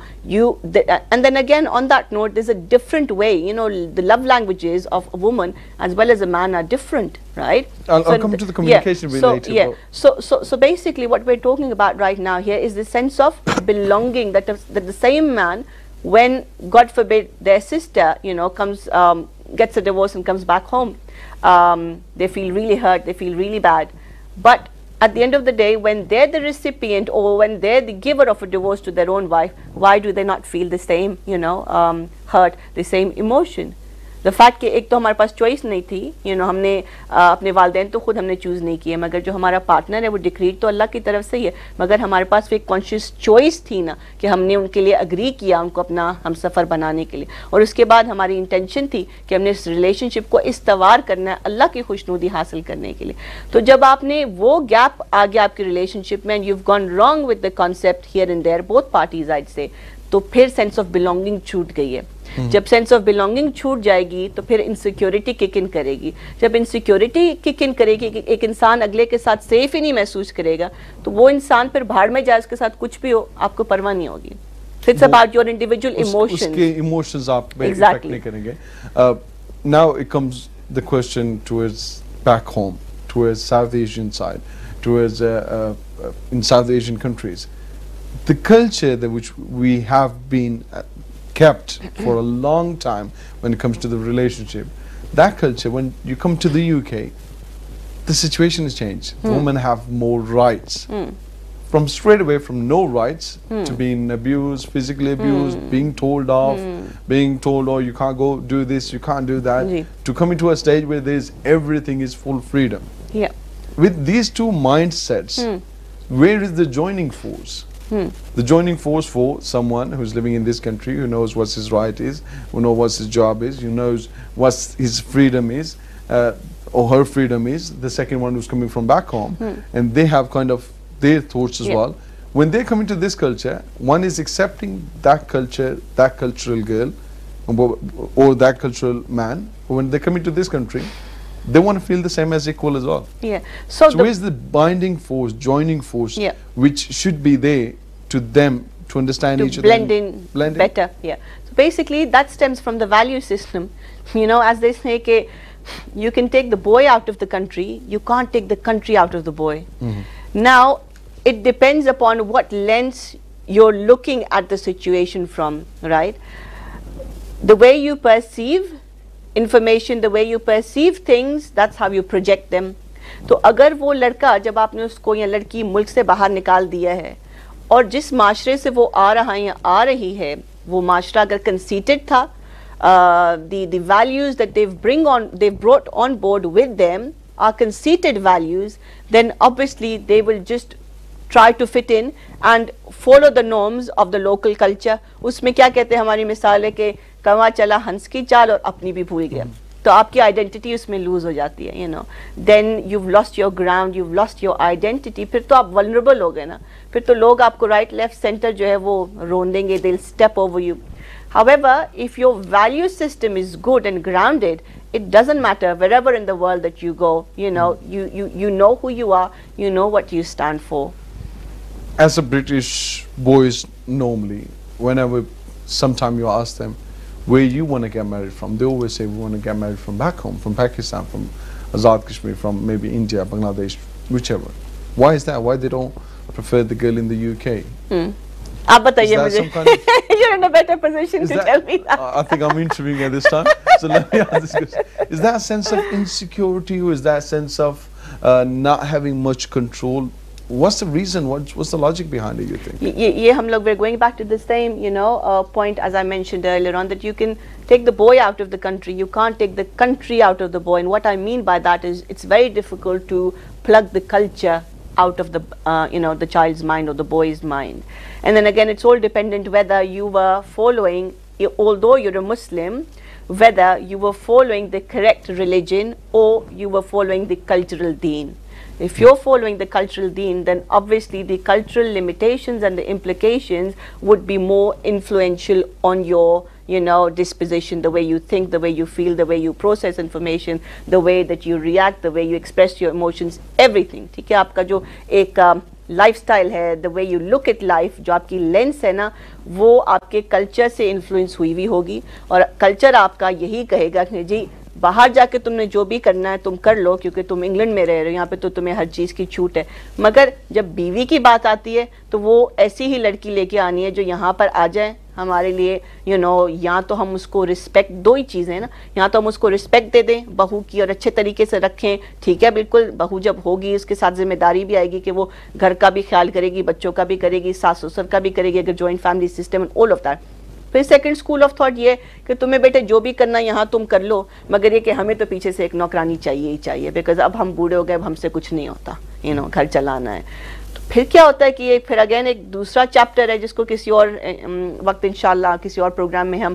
Speaker 2: and then again on that note, there's a different way. You know, the love languages of a woman as well as a man are different, right?
Speaker 1: I'll come to the communication later.
Speaker 2: So basically, what we're talking about right now here is the sense of belonging that the same man, when God forbid their sister, you know, comes gets a divorce and comes back home, they feel really hurt, they feel really bad, but at the end of the day, when they're the recipient or when they're the giver of a divorce to their own wife, why do they not feel the same, you know, hurt, the same emotion? The fact कि एक तो हमारे पास choice नहीं थी, you know, हमने अपने वालिदैन तो खुद हमने choose नहीं किए, मगर जो हमारा partner है वो decreed तो अल्लाह की तरफ से ही है, मगर हमारे पास एक conscious choice थी ना कि हमने उनके लिए agree किया उनको अपना हम सफ़र बनाने के लिए, और उसके बाद हमारी intention थी कि हमने इस relationship को इस्तवार करना है अल्लाह की खुशनुदी हासिल करने के लिए. तो जब आपने वो gap आ गया आपकी relationship में and you've gone wrong with the concept here and there, both parties I'd say, तो फिर sense of belonging छूट गई है. जब सेंस ऑफ बिलोंगिंग छूट जाएगी तो फिर इनसिक्योरिटी किक इन करेगी. जब इनसिक्योरिटी किक इन करेगी कि एक इंसान अगले के साथ सेफ ही नहीं महसूस करेगा, तो वो इंसान फिर भाड़ में जाए, उसके साथ कुछ भी हो आपको परवाह नहीं होगी. It's about your individual emotions.
Speaker 1: उसके इमोशंस आप पे इफेक्ट नहीं करेंगे. Now it comes the question towards back home, towards South Asian side, towards in South Asian countries, the culture that which we have been kept for a long time when it comes to the relationship, that culture, when you come to the UK, the situation has changed. Women have more rights. From straight away from no rights to being abused, physically abused, being told off, being told, oh, you can't go do this, you can't do that, to coming to a stage where there's everything is full freedom.
Speaker 2: Yeah.
Speaker 1: With these two mindsets, where is the joining force? The joining force for someone who's living in this country, who knows what his right is, who knows what his job is, who knows what his freedom is, or her freedom is, the second one who's coming from back home, and they have kind of their thoughts as well. When they come into this culture, one is accepting that culture, that cultural girl, or that cultural man. When they come into this country, they want to feel the same as equal as well.
Speaker 2: Yeah.
Speaker 1: So where's the binding force, joining force, which should be there to them to understand each other?
Speaker 2: Blend in better. Yeah. So basically that stems from the value system. You know, as they say, ke, you can take the boy out of the country, you can't take the country out of the boy. Now, it depends upon what lens you're looking at the situation from, right? The way you perceive information, the way you perceive things, that's how you project them. तो अगर वो लड़का, जब आपने उसको या लड़की मुल्क से बाहर निकाल दिया है और जिस माशरे से वो आ रहा है या आ रही है, वो माशरा अगर conceited था, the values that they've brought on board with them are conceited values, then obviously they will just try to fit in and follow the norms of the local culture. उसमें क्या कहते हैं, हमारी मिसाल है कि कवा चला हंस की चाल और अपनी भी भूल गया, तो आपकी आइडेंटिटी उसमें लूज हो जाती है, you know. Then you've lost your ground, you've lost your identity. फिर तो आप vulnerable हो गए ना, फिर तो लोग आपको right, left, center जो है वो रोन देंगे, they'll step over you. However, if your value system is good and grounded, it doesn't matter wherever in the world that you go, you know, you know who you are, you know what you stand for.
Speaker 1: As a British boys, normally, whenever sometime you ask them where you want to get married from, they always say we want to get married from back home, from Pakistan, from Azad Kashmir, from maybe India, Bangladesh, whichever. Why is that? Why they don't prefer the girl in the UK?
Speaker 2: आप बताइए मुझे. You're in a better position to tell me that.
Speaker 1: I think I'm interviewing at this time, so let me ask this question. Is that a sense of insecurity, or is that a sense of not having much control? What's the reason? What's the logic behind it, you think?
Speaker 2: ये हम लोग, we're going back to the same, you know, point as I mentioned earlier on, that you can take the boy out of the country, you can't take the country out of the boy. And what I mean by that is it's very difficult to plug the culture out of the, you know, the child's mind or the boy's mind. And then again, it's all dependent whether you were following, although you're a Muslim, whether you were following the correct religion or you were following the cultural deen. If you're following the cultural deen, then obviously the cultural limitations and the implications would be more influential on your, you know, disposition, the way you think, the way you feel, the way you process information, the way that you react, the way you express your emotions, everything. ठीक है, आपका जो एक life style ہے, the way you look at life, جو آپ کی lens ہے نا وہ آپ کے کلچر سے انفلوئنس ہوئی ہوئی ہوگی, اور کلچر آپ کا یہی کہے گا کہ جی باہر جا کے تم نے جو بھی کرنا ہے تم کر لو کیونکہ تم انگلینڈ میں رہ رہے ہو, یہاں پہ تو تمہیں ہر چیز کی چھوٹ ہے. مگر جب بیوی کی بات آتی ہے تو وہ ایسی ہی لڑکی لے کے آنی ہے جو یہاں پر آ جائے ہمارے لیے, یا تو ہم اس کو رسپیکٹ, دو ہی چیزیں ہیں نا, یا تو ہم اس کو رسپیکٹ دے دیں بہو کی اور اچھے طریقے سے رکھیں, ٹھیک ہے بالکل, بہو جب ہوگی اس کے ساتھ ذمہ داری بھی آئے گی کہ وہ گھر کا بھی خیال کرے گی, بچوں کا بھی کرے گی, ساس سسر کا بھی کرے گی, اگر joint family system and all of that. پھر سیکنڈ اسکول آف تھاٹ یہ کہ تمہیں بیٹے جو بھی کرنا یہاں تم کر لو, مگر یہ کہ ہمیں تو پیچھے سے ایک نوکرانی چاہیے ہی چاہیے, بیکاز اب ہم بوڑھے ہو گئے, اب ہم سے کچھ نہیں ہوتا, گھر چلانا ہے. تو پھر کیا ہوتا ہے کہ یہ پھر اگین ایک دوسرا چیپٹر ہے جس کو کسی اور وقت انشاءاللہ کسی اور پروگرام میں ہم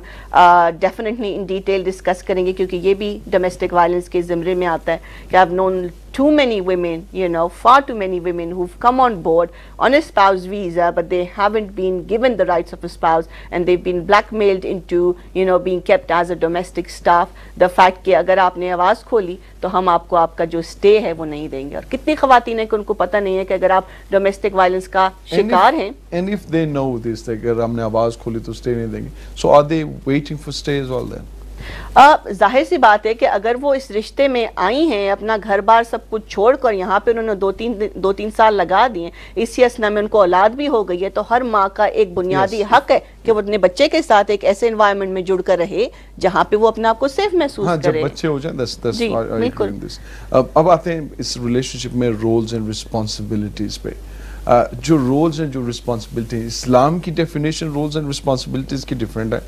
Speaker 2: ڈیفینیٹلی ان ڈیٹیل ڈسکس کریں گے, کیونکہ یہ بھی ڈومیسٹک وائلنس کے زمرے میں آتا ہے. کہ I've known too many women, far too many women who've come on board on a spouse visa, but they haven't been given the rights of a spouse, and they've been blackmailed into, being kept as a domestic staff. The fact کہ اگر آپ نے آواز کھولی تو ہم آپ کو آپ کا جو اسٹے ہے وہ نہیں دیں گے. اور کتنی خواتین ہیں کہ ان کو پتہ نہیں ہے کہ اگر آپ ڈومیسٹک وائلنس کا شکار ہیں.
Speaker 1: And if they know this, کہ اگر ہم نے آواز کھولی تو اسٹے نہیں دیں گے, so are they waiting for stay as well then?
Speaker 2: ظاہر سی بات ہے کہ اگر وہ اس رشتے میں آئی ہیں اپنا گھر بار سب کچھ چھوڑ کر, یہاں پہ انہوں نے دو تین سال لگا دیے, اسی اسنا میں ان کو اولاد بھی ہو گئی ہے, تو ہر ماں کا ایک بنیادی حق ہے کہ وہ اپنے بچے کے ساتھ ایک ایسے انوائرمنٹ میں جڑ کر رہے جہاں پہ وہ اپنے آپ کو سیف محسوس کرے.
Speaker 1: جب بچے ہو جائیں, اب آتے ہیں اس ریلیشن شپ میں رولز اینڈ رسپانسبلٹیز پہ. جو رولز ہیں, جو رسپانسبلٹی, اسلام کی ڈیفینیشن رولز اینڈ رسپانسبلٹیز کی ڈفرینٹ ہے.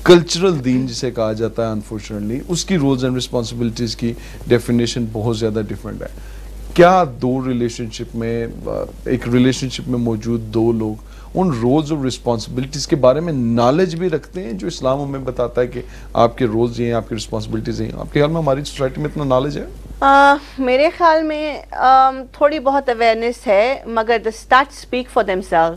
Speaker 1: کلچرل دین جسے کہا جاتا ہے انفارچونیٹلی, اس کی رولز اینڈ رسپانسبلٹیز کی ڈیفینیشن بہت زیادہ ڈفرینٹ ہے. کیا دو ریلیشن شپ میں, ایک ریلیشن شپ میں موجود دو لوگ ان رولز اور رسپانسبلٹیز کے بارے میں نالج بھی رکھتے ہیں جو اسلام ہمیں بتاتا ہے کہ آپ کے رولز یہ ہیں, آپ کی رسپانسبلٹیز ہیں؟ آپ کے خیال میں ہماری سوسائٹی میں اتنا نالج ہے؟
Speaker 2: میرے خیال میں تھوڑی بہت اویئرنیس ہے, مگر the stats speak for themselves.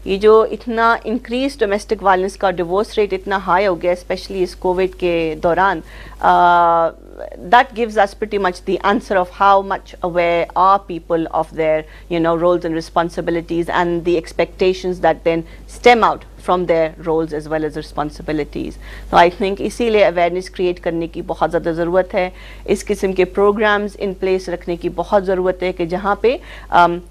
Speaker 2: یہ جو اتنا انکریز ڈومیسٹک وائلنس کا ڈیورس ریٹ اتنا ہائی ہو گیا اسپیشلی اس کووڈ کے دوران, that gives us pretty much the answer of how much aware are people of their roles and responsibilities and the expectations that then stem out from their roles as well as responsibilities. So I think اسی لیے awareness create کرنے کی بہت زیادہ ضرورت ہے, اس قسم کے programs in place رکھنے کی بہت ضرورت ہے کہ جہاں پہ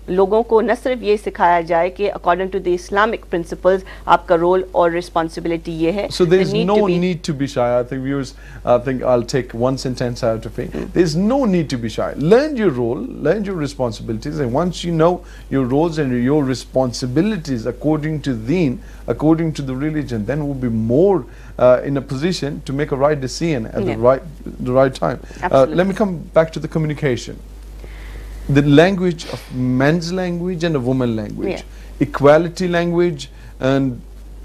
Speaker 2: لوگوں کو نہ صرف یہ سکھایا جائے کہ according to the Islamic principles آپ کا role اور responsibility یہ ہے.
Speaker 1: So there is no need to be shy. I think viewers, I think I'll take one sentence out of it. There is no need to be shy. Learn your role, learn your responsibilities, and once you know your roles and your responsibilities according to deen, according to the religion, then we'll be more in a position to make a right decision at the right time. Let me come back to the communication. The language of men's language and a woman language, equality language and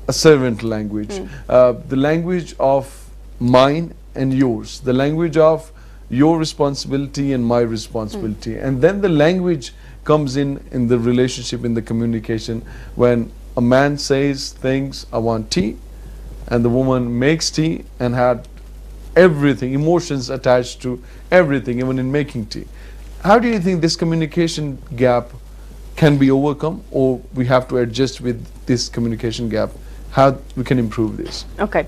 Speaker 1: a servant language, the language of mine and yours, the language of your responsibility and my responsibility, and then the language comes in the relationship, in the communication, when a man says things, I want tea, and the woman makes tea and had everything, emotions attached to everything, even in making tea. How do you think this communication gap can be overcome, or we have to adjust with this communication gap? How we can improve this? Okay.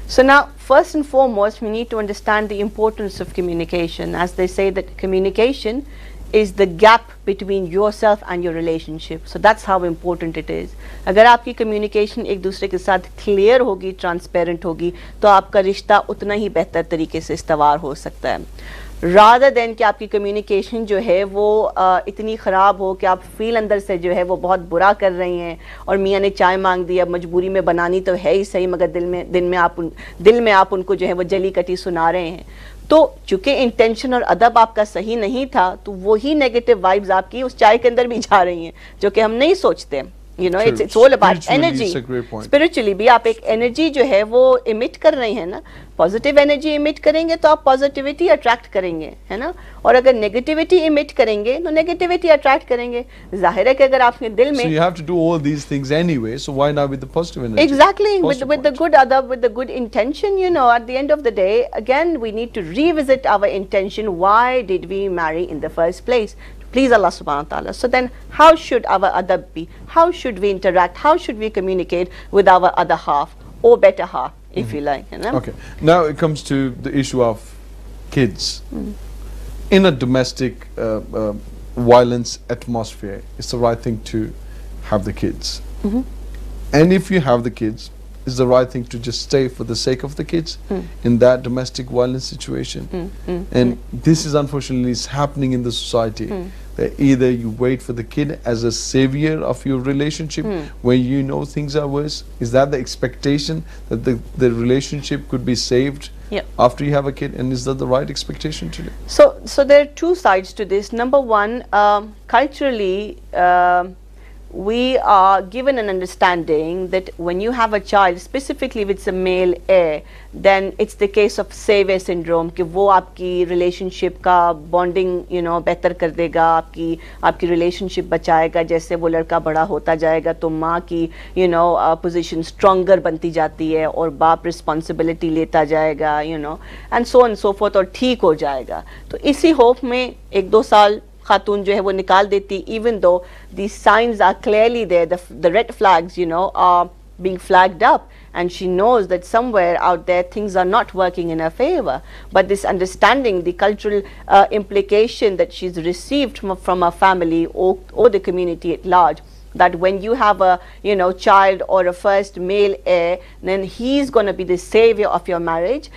Speaker 2: So now, first and foremost, we need to understand the importance of communication. As they say that communication is the gap between yourself and your relationship. So that's how important it is. اگر آپ کی communication ایک دوسرے کے ساتھ clear ہوگی, transparent ہوگی, تو آپ کا رشتہ اتنا ہی بہتر طریقے سے استوار ہو سکتا ہے. rather than کہ آپ کی کمیونیکیشن جو ہے وہ اتنی خراب ہو کہ آپ فیل اندر سے جو ہے وہ بہت برا کر رہی ہیں, اور میاں نے چائے مانگ دی, اب مجبوری میں بنانی تو ہے ہی صحیح, مگر دل میں آپ ان کو جو ہے وہ جلی کٹی سنا رہے ہیں. تو چونکہ انٹینشن اور ادب آپ کا صحیح نہیں تھا, تو وہی نیگیٹو وائبز آپ کی اس چائے کے اندر بھی جا رہی ہیں, جو کہ ہم نہیں سوچتے. it's all about energy. Spiritually بھی آپ ایک انرجی جو ہے وہ emit کر رہے ہیں نا, پازیٹیو انرجی emit کریں گے تو آپ پازیٹیوٹی اٹریکٹ کریں گے, ہے نا, اور اگر نیگیٹیوٹی emit کریں گے تو نیگیٹیوٹی اٹریکٹ کریں گے. ظاہر ہے کہ اگر آپ کے دل میں,
Speaker 1: so you have to do all these things anyway, so why not with the positive energy?
Speaker 2: Exactly, with the good adab, with the good intention, at the end of the day, again we need to revisit our intention. Why did we marry in the first place? please Allah subhanahu wa ta'ala. So then how should our adab be? How should we interact? How should we communicate with our other half or better half, if you like? You know?
Speaker 1: Okay. Now it comes to the issue of kids. In a domestic violence atmosphere, it's the right thing to have the kids. And if you have the kids, it's the right thing to just stay for the sake of the kids in that domestic violence situation. And this is unfortunately is happening in the society. That either you wait for the kid as a savior of your relationship when you know things are worse. Is that the expectation that the relationship could be saved after you have a kid? And is that the right expectation today?
Speaker 2: So there are two sides to this. Number one, culturally, we are given an understanding that when you have a child, specifically if it's a male heir, then it's the case of savior syndrome, कि वो आपकी relationship का bonding, you know, better कर देगा, आपकी relationship बचाएगा, जैसे वो लड़का बड़ा होता जाएगा तो माँ की, you know, position stronger बनती जाती है और बाप responsibility लेता जाएगा, you know, and so on and so forth, और ठीक हो जाएगा. तो इसी hope में 1-2 साल खातून जो है वो निकाल देती, even though these signs are clearly there, the red flags, you know, are being flagged up, and she knows that somewhere out there things are not working in her favor. But this understanding, the cultural implication that she's received from her family or the community at large, that when you have a, you know, child or a first male heir, then he's going to be the savior of your marriage.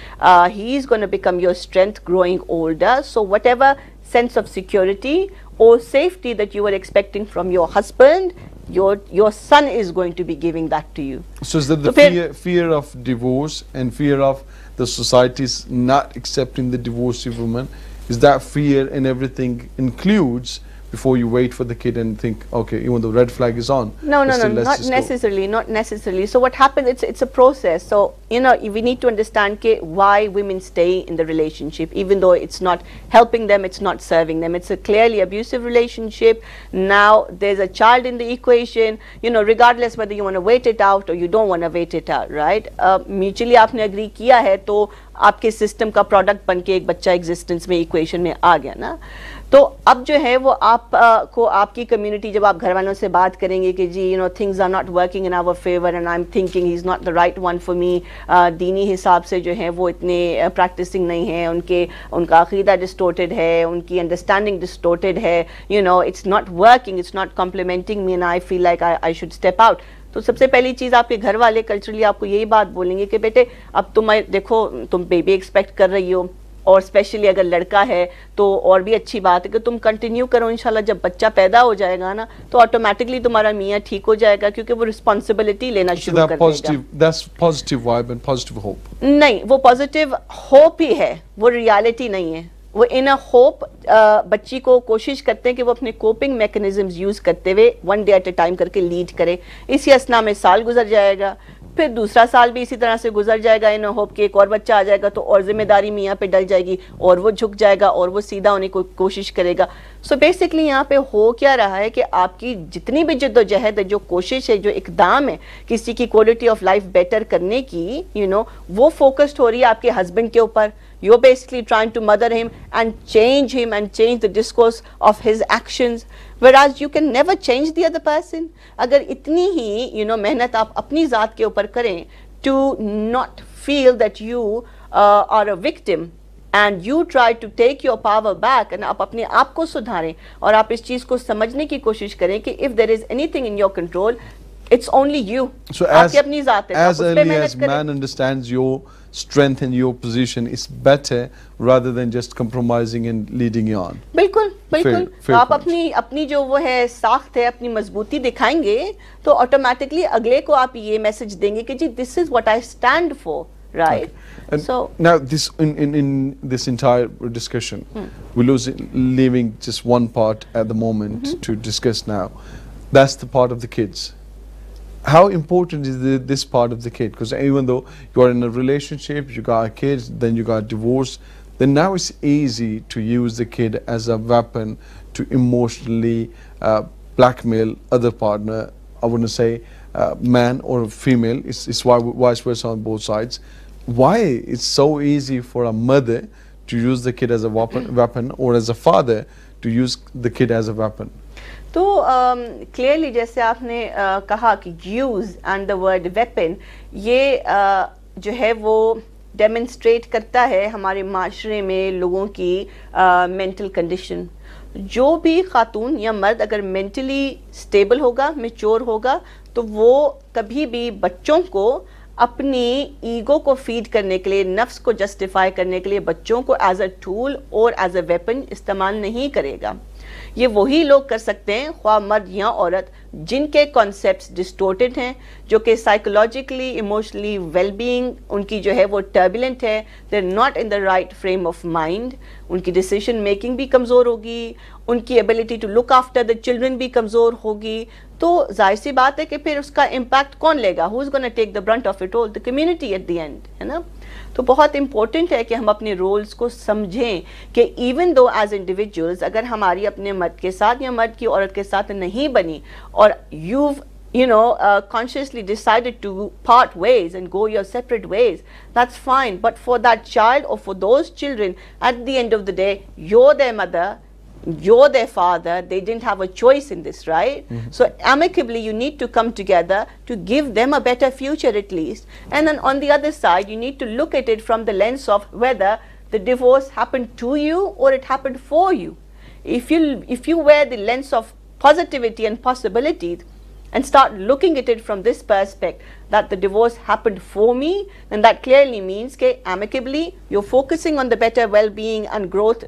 Speaker 2: He's going to become your strength growing older. So whatever sense of security or safety that you were expecting from your husband, your son is going to be giving that to you.
Speaker 1: So is that the fear of divorce and fear of the society's not accepting the divorced woman? Is that fear and everything includes before you wait for the kid and think, okay, even though red flag is on?
Speaker 2: No, not necessarily. So what happens, it's a process. So, you know, we need to understand why women stay in the relationship, even though it's not helping them, it's not serving them. It's a clearly abusive relationship. Now there's a child in the equation, you know, regardless whether you want to wait it out or you don't want to wait it out, right? Mutually आपने agree किया है तो आपके system का product बन के एक बच्चा एग्जिस्टेंस में इक्वेशन में आ गया ना. तो अब जो है वो आप को आपकी कम्युनिटी, जब आप घर वालों से बात करेंगे कि जी, you know, things are not working in our favour and I am thinking he is not the right one for me, दीनी हिसाब से जो है वो इतने प्रैक्टिसिंग नहीं है, उनका अकीदा डिस्टोर्टेड है, उनकी अंडरस्टैंडिंग डिस्टोर्टेड है, you know, it's not working, it's not complementing me and I feel like I should step out. तो सबसे पहली चीज़ आपके घर वाले कल्चरली आपको यही बात बोलेंगे कि बेटे अब तुम देखो, तुम बेबी एक्सपेक्ट कर रही हो, और स्पेशली अगर लड़का है तो और भी अच्छी बात है कि तुम कंटिन्यू करो, इंशाल्लाह जब बच्चा पैदा हो जाएगा ना तो ऑटोमेटिकली तुम्हारा मियाँ ठीक हो जाएगा, क्योंकि वो रिस्पॉन्सिबिलिटी लेना शुरू कर देगा.
Speaker 1: That's positive vibe and positive hope.
Speaker 2: नहीं, वो पॉजिटिव होप ही है, वो रियलिटी नहीं है. वो इन अ होप बच्ची को कोशिश करते हैं कि वो अपने कोपिंग मैकेनिज्म्स यूज़ करते हुए 1 डे एट अ टाइम करके लीड करे. इसी असना में साल गुजर जाएगा, फिर दूसरा साल भी इसी तरह से गुजर जाएगा इन होप कि एक और बच्चा आ जाएगा तो और जिम्मेदारी मियाँ पे डल जाएगी और वो झुक जाएगा और वो सीधा होने की कोशिश करेगा. सो बेसिकली यहाँ पे हो क्या रहा है कि आपकी जितनी भी जद्दोजहद है, जो कोशिश है, जो इकदाम है किसी की क्वालिटी ऑफ लाइफ बेटर करने की, यू नो, वो फोकस्ड हो रही है आपके हस्बैंड के ऊपर. You're basically trying to mother him and change the discourse of his actions, whereas you can never change the other person. अगर इतनी ही, you know, मेहनत आप अपनी ज़ात के ऊपर करें to not feel that you are a victim and you try to take your power back, and आप अपने आप को सुधारें और आप इस चीज़ को समझने की कोशिश करें कि if there is anything in your control, it's only you.
Speaker 1: So as early as man understands your strength and your position, is better rather than just compromising and leading you on.
Speaker 2: बिल्कुल बिल्कुल. आप अपनी जो वो है साख्त है, अपनी मजबूती दिखाएंगे तो ऑटोमेटिकली अगले को आप ये मैसेज देंगे कि जी this is what I stand for, right?
Speaker 1: Okay. And
Speaker 2: so
Speaker 1: now this in this entire discussion, we're leaving just one part at the moment to discuss now. That's the part of the kids. How important is this part of the kid? Because even though you are in a relationship, you got a kid, then you got divorced, then now it's easy to use the kid as a weapon to emotionally blackmail other partner. I wouldn't say man or female. It's vice versa on both sides. Why it's so easy for a mother to use the kid as a weapon or as a father to to use the kid as a weapon?
Speaker 2: تو clearly جیسے آپ نے کہا کہ use and the word weapon, یہ جو ہے وہ ڈیمنسٹریٹ کرتا ہے ہمارے معاشرے میں لوگوں کی مینٹل کنڈیشن. جو بھی خاتون یا مرد اگر مینٹلی اسٹیبل ہوگا، میچور ہوگا، تو وہ کبھی بھی بچوں کو اپنی ایگو کو فیڈ کرنے کے لیے، نفس کو جسٹیفائی کرنے کے لیے بچوں کو ایز اے ٹول اور ایز اے ویپن استعمال نہیں کرے گا. یہ وہی لوگ کر سکتے ہیں، خواہ مرد یا عورت، جن کے کانسیپٹس ڈسٹورٹڈ ہیں، جو کہ سائیکولوجیکلی ایموشنلی ویل بینگ ان کی جو ہے وہ ٹربولنٹ ہے، they are not in the right frame of mind. ان کی ڈیسیشن میکنگ بھی کمزور ہوگی، ان کی ability to look after the children بھی کمزور ہوگی. تو ظاہر سی بات ہے کہ پھر اس کا امپیکٹ کون لے گا؟ Who is gonna take the brunt of it all? The community at the end, ہے نا. تو بہت امپورٹنٹ ہے کہ ہم اپنے رولز کو سمجھیں کہ ایون دو ایز انڈیویجولز اگر ہماری اپنے مرد کے ساتھ یا مرد کی عورت کے ساتھ نہیں بنی، اور consciously decided to part ways and go your separate ways, that's fine. But for that child or for those children, at the end of the day, you're their mother, you're their father, they didn't have a choice in this, right? So amicably you need to come together to give them a better future at least. And then on the other side, you need to look at it from the lens of whether the divorce happened to you or it happened for you. If you wear the lens of positivity and possibility and start looking at it from this perspective, that the divorce happened for me, then that clearly means that amicably you're focusing on the better well-being and growth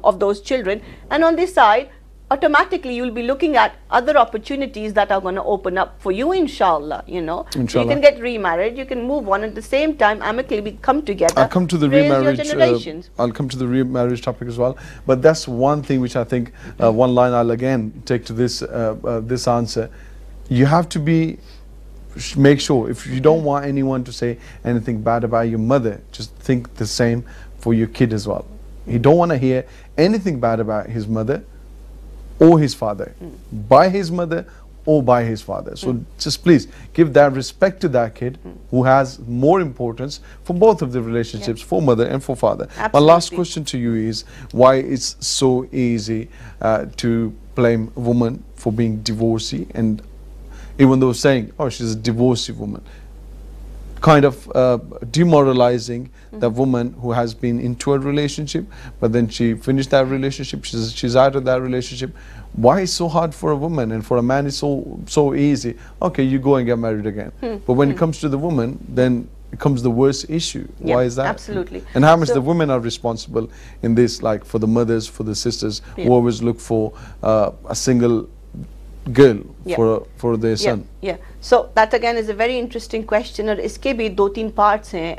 Speaker 2: of those children, and on this side automatically you'll be looking at other opportunities that are going to open up for you, inshallah. So you can get remarried, you can move on, at the same time amicably come together.
Speaker 1: I'll come to the remarriage. I'll come to the remarriage topic as well. But that's one thing which I think one line I'll again take to this answer. You have to make sure, if you don't want anyone to say anything bad about your mother, just think the same for your kid as well. You don't want to hear anything bad about his mother or his father, by his mother or by his father. So just please give that respect to that kid who has more importance for both of the relationships, for mother and for father.
Speaker 2: Absolutely.
Speaker 1: My last question to you is, why it's so easy to blame a woman for being divorcee, and even though saying, oh, she's a divorcee woman, kind of demoralizing the woman who has been into a relationship, but then she finished that relationship, she's out of that relationship. Why is so hard for a woman, and for a man it's so easy? Okay, you go and get married again. But when it comes to the woman, then it becomes the worst issue.
Speaker 2: Yeah,
Speaker 1: why is that?
Speaker 2: absolutely.
Speaker 1: And how much the women are responsible in this, like for the mothers, for the sisters, who always look for a single girl for their son.
Speaker 2: So that again is a very interesting question, اور اس کے بھی 2-3 parts ہیں.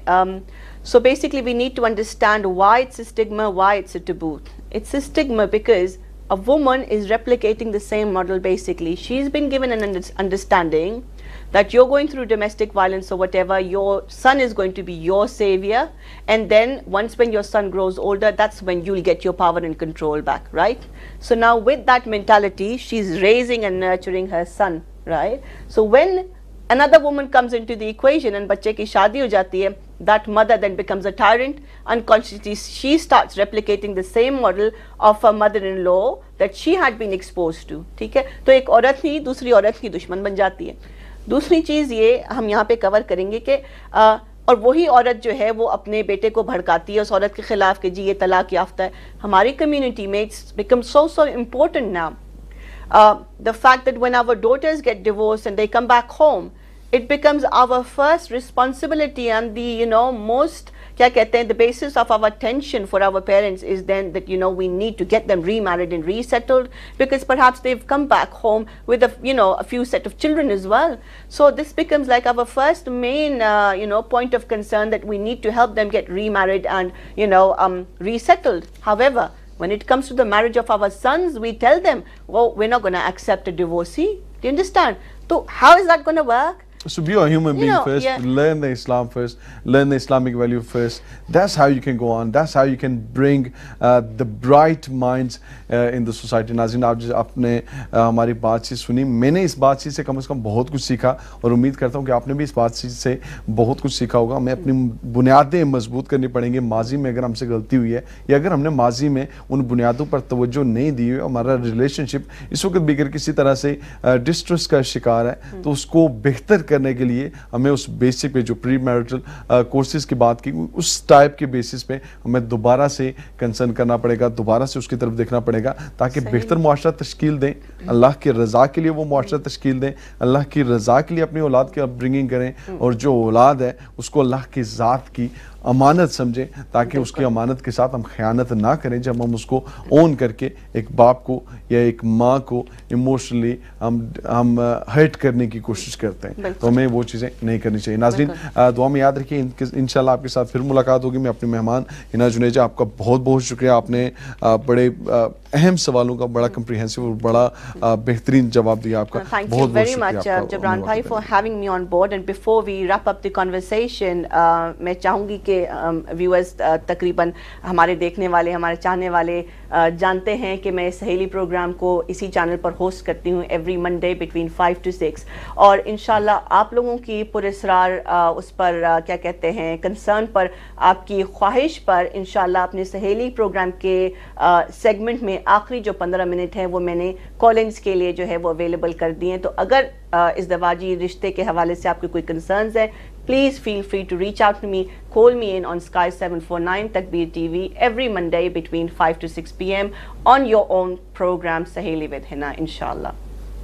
Speaker 2: So basically we need to understand why it's a stigma, why it's a taboo. It's a stigma because a woman is replicating the same model basically. She's been given an understanding that you're going through domestic violence or whatever, your son is going to be your savior, and then once when your son grows older, that's when you'll get your power and control back, right? So now with that mentality, she's raising and nurturing her son, right? So when another woman comes into the equation and بچے کی شادی ہو جاتی ہے, that mother then becomes a tyrant. Unconsciously she starts replicating the same model of a mother-in-law that she had been exposed to. ٹھیک ہے, تو ایک عورت ہی دوسری عورت کی دشمن بن جاتی ہے. دوسری چیز یہ ہم یہاں پہ کور کریں گے کہ اور وہی عورت جو ہے وہ اپنے بیٹے کو بھڑکاتی ہے اس عورت کے خلاف کہ جی یہ طلاق یافتہ ہے. ہماری کمیونٹی میں it's become so important now. The fact that when our daughters get divorced and they come back home, it becomes our first responsibility and the most کیا کہتے ہیں the basis of our attention for our parents is then that we need to get them remarried and resettled, because perhaps they've come back home with a few set of children as well. So this becomes like our first main point of concern, that we need to help them get remarried and resettled. However, when it comes to the marriage of our sons, we tell them, well, we're not going to accept a divorcee. Do you understand? So how is that going to work?
Speaker 1: So be a human being first, learn the Islam first, learn the Islamic value first. That's how you can go on. That's how you can bring the bright minds in the society. नाज़रीन, आपने हमारी बातचीत सुनी, मैंने इस बातचीत से कम बहुत कुछ सीखा और उम्मीद करता हूँ कि आपने भी इस बातचीत से बहुत कुछ सीखा होगा. हमें अपनी बुनियादें मजबूत करनी पड़ेंगी. माजी में अगर हमसे गलती हुई है या अगर हमने माजी में उन बुनियादों पर तवज्जो नहीं दी हुई, हमारा रिलेशनशिप इस वक्त भी अगर किसी तरह से डिस्ट्रेस का शिकार है, तो उसको बेहतर करने के लिए हमें उस बेसिक पे जो प्री मैरिटल कोर्सेज की बात की, उस टाइप के बेसिस पे हमें दोबारा से कंसर्न करना पड़ेगा, दोबारा से उसकी तरफ देखना पड़ेगा ताकि बेहतर मुआशरा तश्कील दें, अल्लाह की रज़ा के लिए वो मुआशरा तश्कील दें, अल्लाह की रज़ा के लिए अपनी औलाद की अपब्रिंगिंग करें और जो औलाद है उसको अल्लाह की ज़ात की अमानत समझें ताकि उसकी अमानत के साथ हम ख़यानत ना करें. जब हम उसको ओन करके एक बाप को या एक माँ को इमोशनली हम हर्ट करने की कोशिश करते हैं, तो हमें वो चीज़ें नहीं करनी चाहिए. नाज़रीन, दुआ में याद रखिए, इंशाल्लाह आपके साथ फिर मुलाकात होगी. मैं अपने मेहमान हिना जुनेजा, आपका बहुत बहुत शुक्रिया. आपने बड़े अहम सवालों का बड़ा कम्प्रीहेंसिव और बड़ा बेहतरीन जवाब दिया. आपका
Speaker 2: बहुत बहुत वेरी मच जबरान भाई for having me on board. And before we wrap up the conversation, मैं चाहूँगी कि व्यूअर्स तकरीबन हमारे देखने वाले, हमारे चाहने वाले जानते हैं कि मैं सहेली प्रोग्राम को इसी चैनल पर होस्ट करती हूँ एवरी मंडे बिटवीन 5 to 6, और इंशाल्लाह आप लोगों की पुरस्रार उस पर क्या कहते हैं कंसर्न पर, आपकी ख्वाहिश पर इंशाल्लाह अपने सहेली प्रोग्राम के सेगमेंट में आखिरी जो 15 मिनट हैं वो मैंने कॉलिंग्स के लिए जो है वो अवेलेबल कर दिए हैं. तो अगर इज़दवाजी रिश्ते के हवाले से आपके कोई कंसर्न्स हैं, please feel free to reach out to me. Call me in on Sky 749 Takbir TV every Monday between 5 to 6 p.m. on your own program Saheli with Hina, inshallah.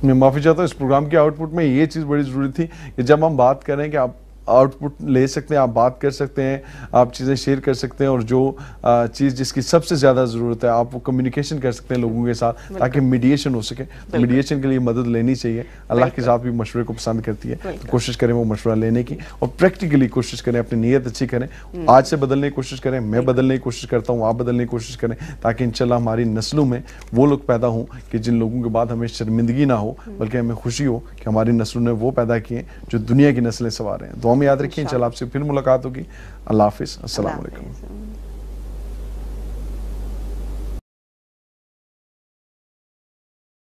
Speaker 1: मैं माफ़ी चाहता हूँ, इस प्रोग्राम के आउटपुट में ये चीज़ बड़ी ज़रूरी थी कि जब हम बात करें कि आप आउटपुट ले सकते हैं, आप बात कर सकते हैं, आप चीज़ें शेयर कर सकते हैं, और जो चीज़ जिसकी सबसे ज़्यादा ज़रूरत है आप वो कम्युनिकेशन कर सकते हैं लोगों के साथ ताकि मीडिएशन हो सके. तो मीडिएशन के लिए मदद लेनी चाहिए. अल्लाह के साथ भी मशवरे को पसंद करती है, तो कोशिश करें वो मशवरा लेने की और प्रैक्टिकली कोशिश करें, अपनी नीयत अच्छी करें, आज से बदलने की कोशिश करें. मैं बदलने की कोशिश करता हूँ, आप बदलने की कोशिश करें ताकि इंशाल्लाह हमारी नस्लों में वो लोग पैदा हों कि जिन लोगों के बाद हमें शर्मिंदगी ना हो, बल्कि हमें खुशी हो कि हमारी नस्लों ने वो पैदा किए जो दुनिया की नस्लें संवार हैं. दुआ में याद रखिए. इंशाल्लाह आपसे फिर मुलाकात होगी. अल्लाह हाफिज़. अस्सलाम वालेकुम.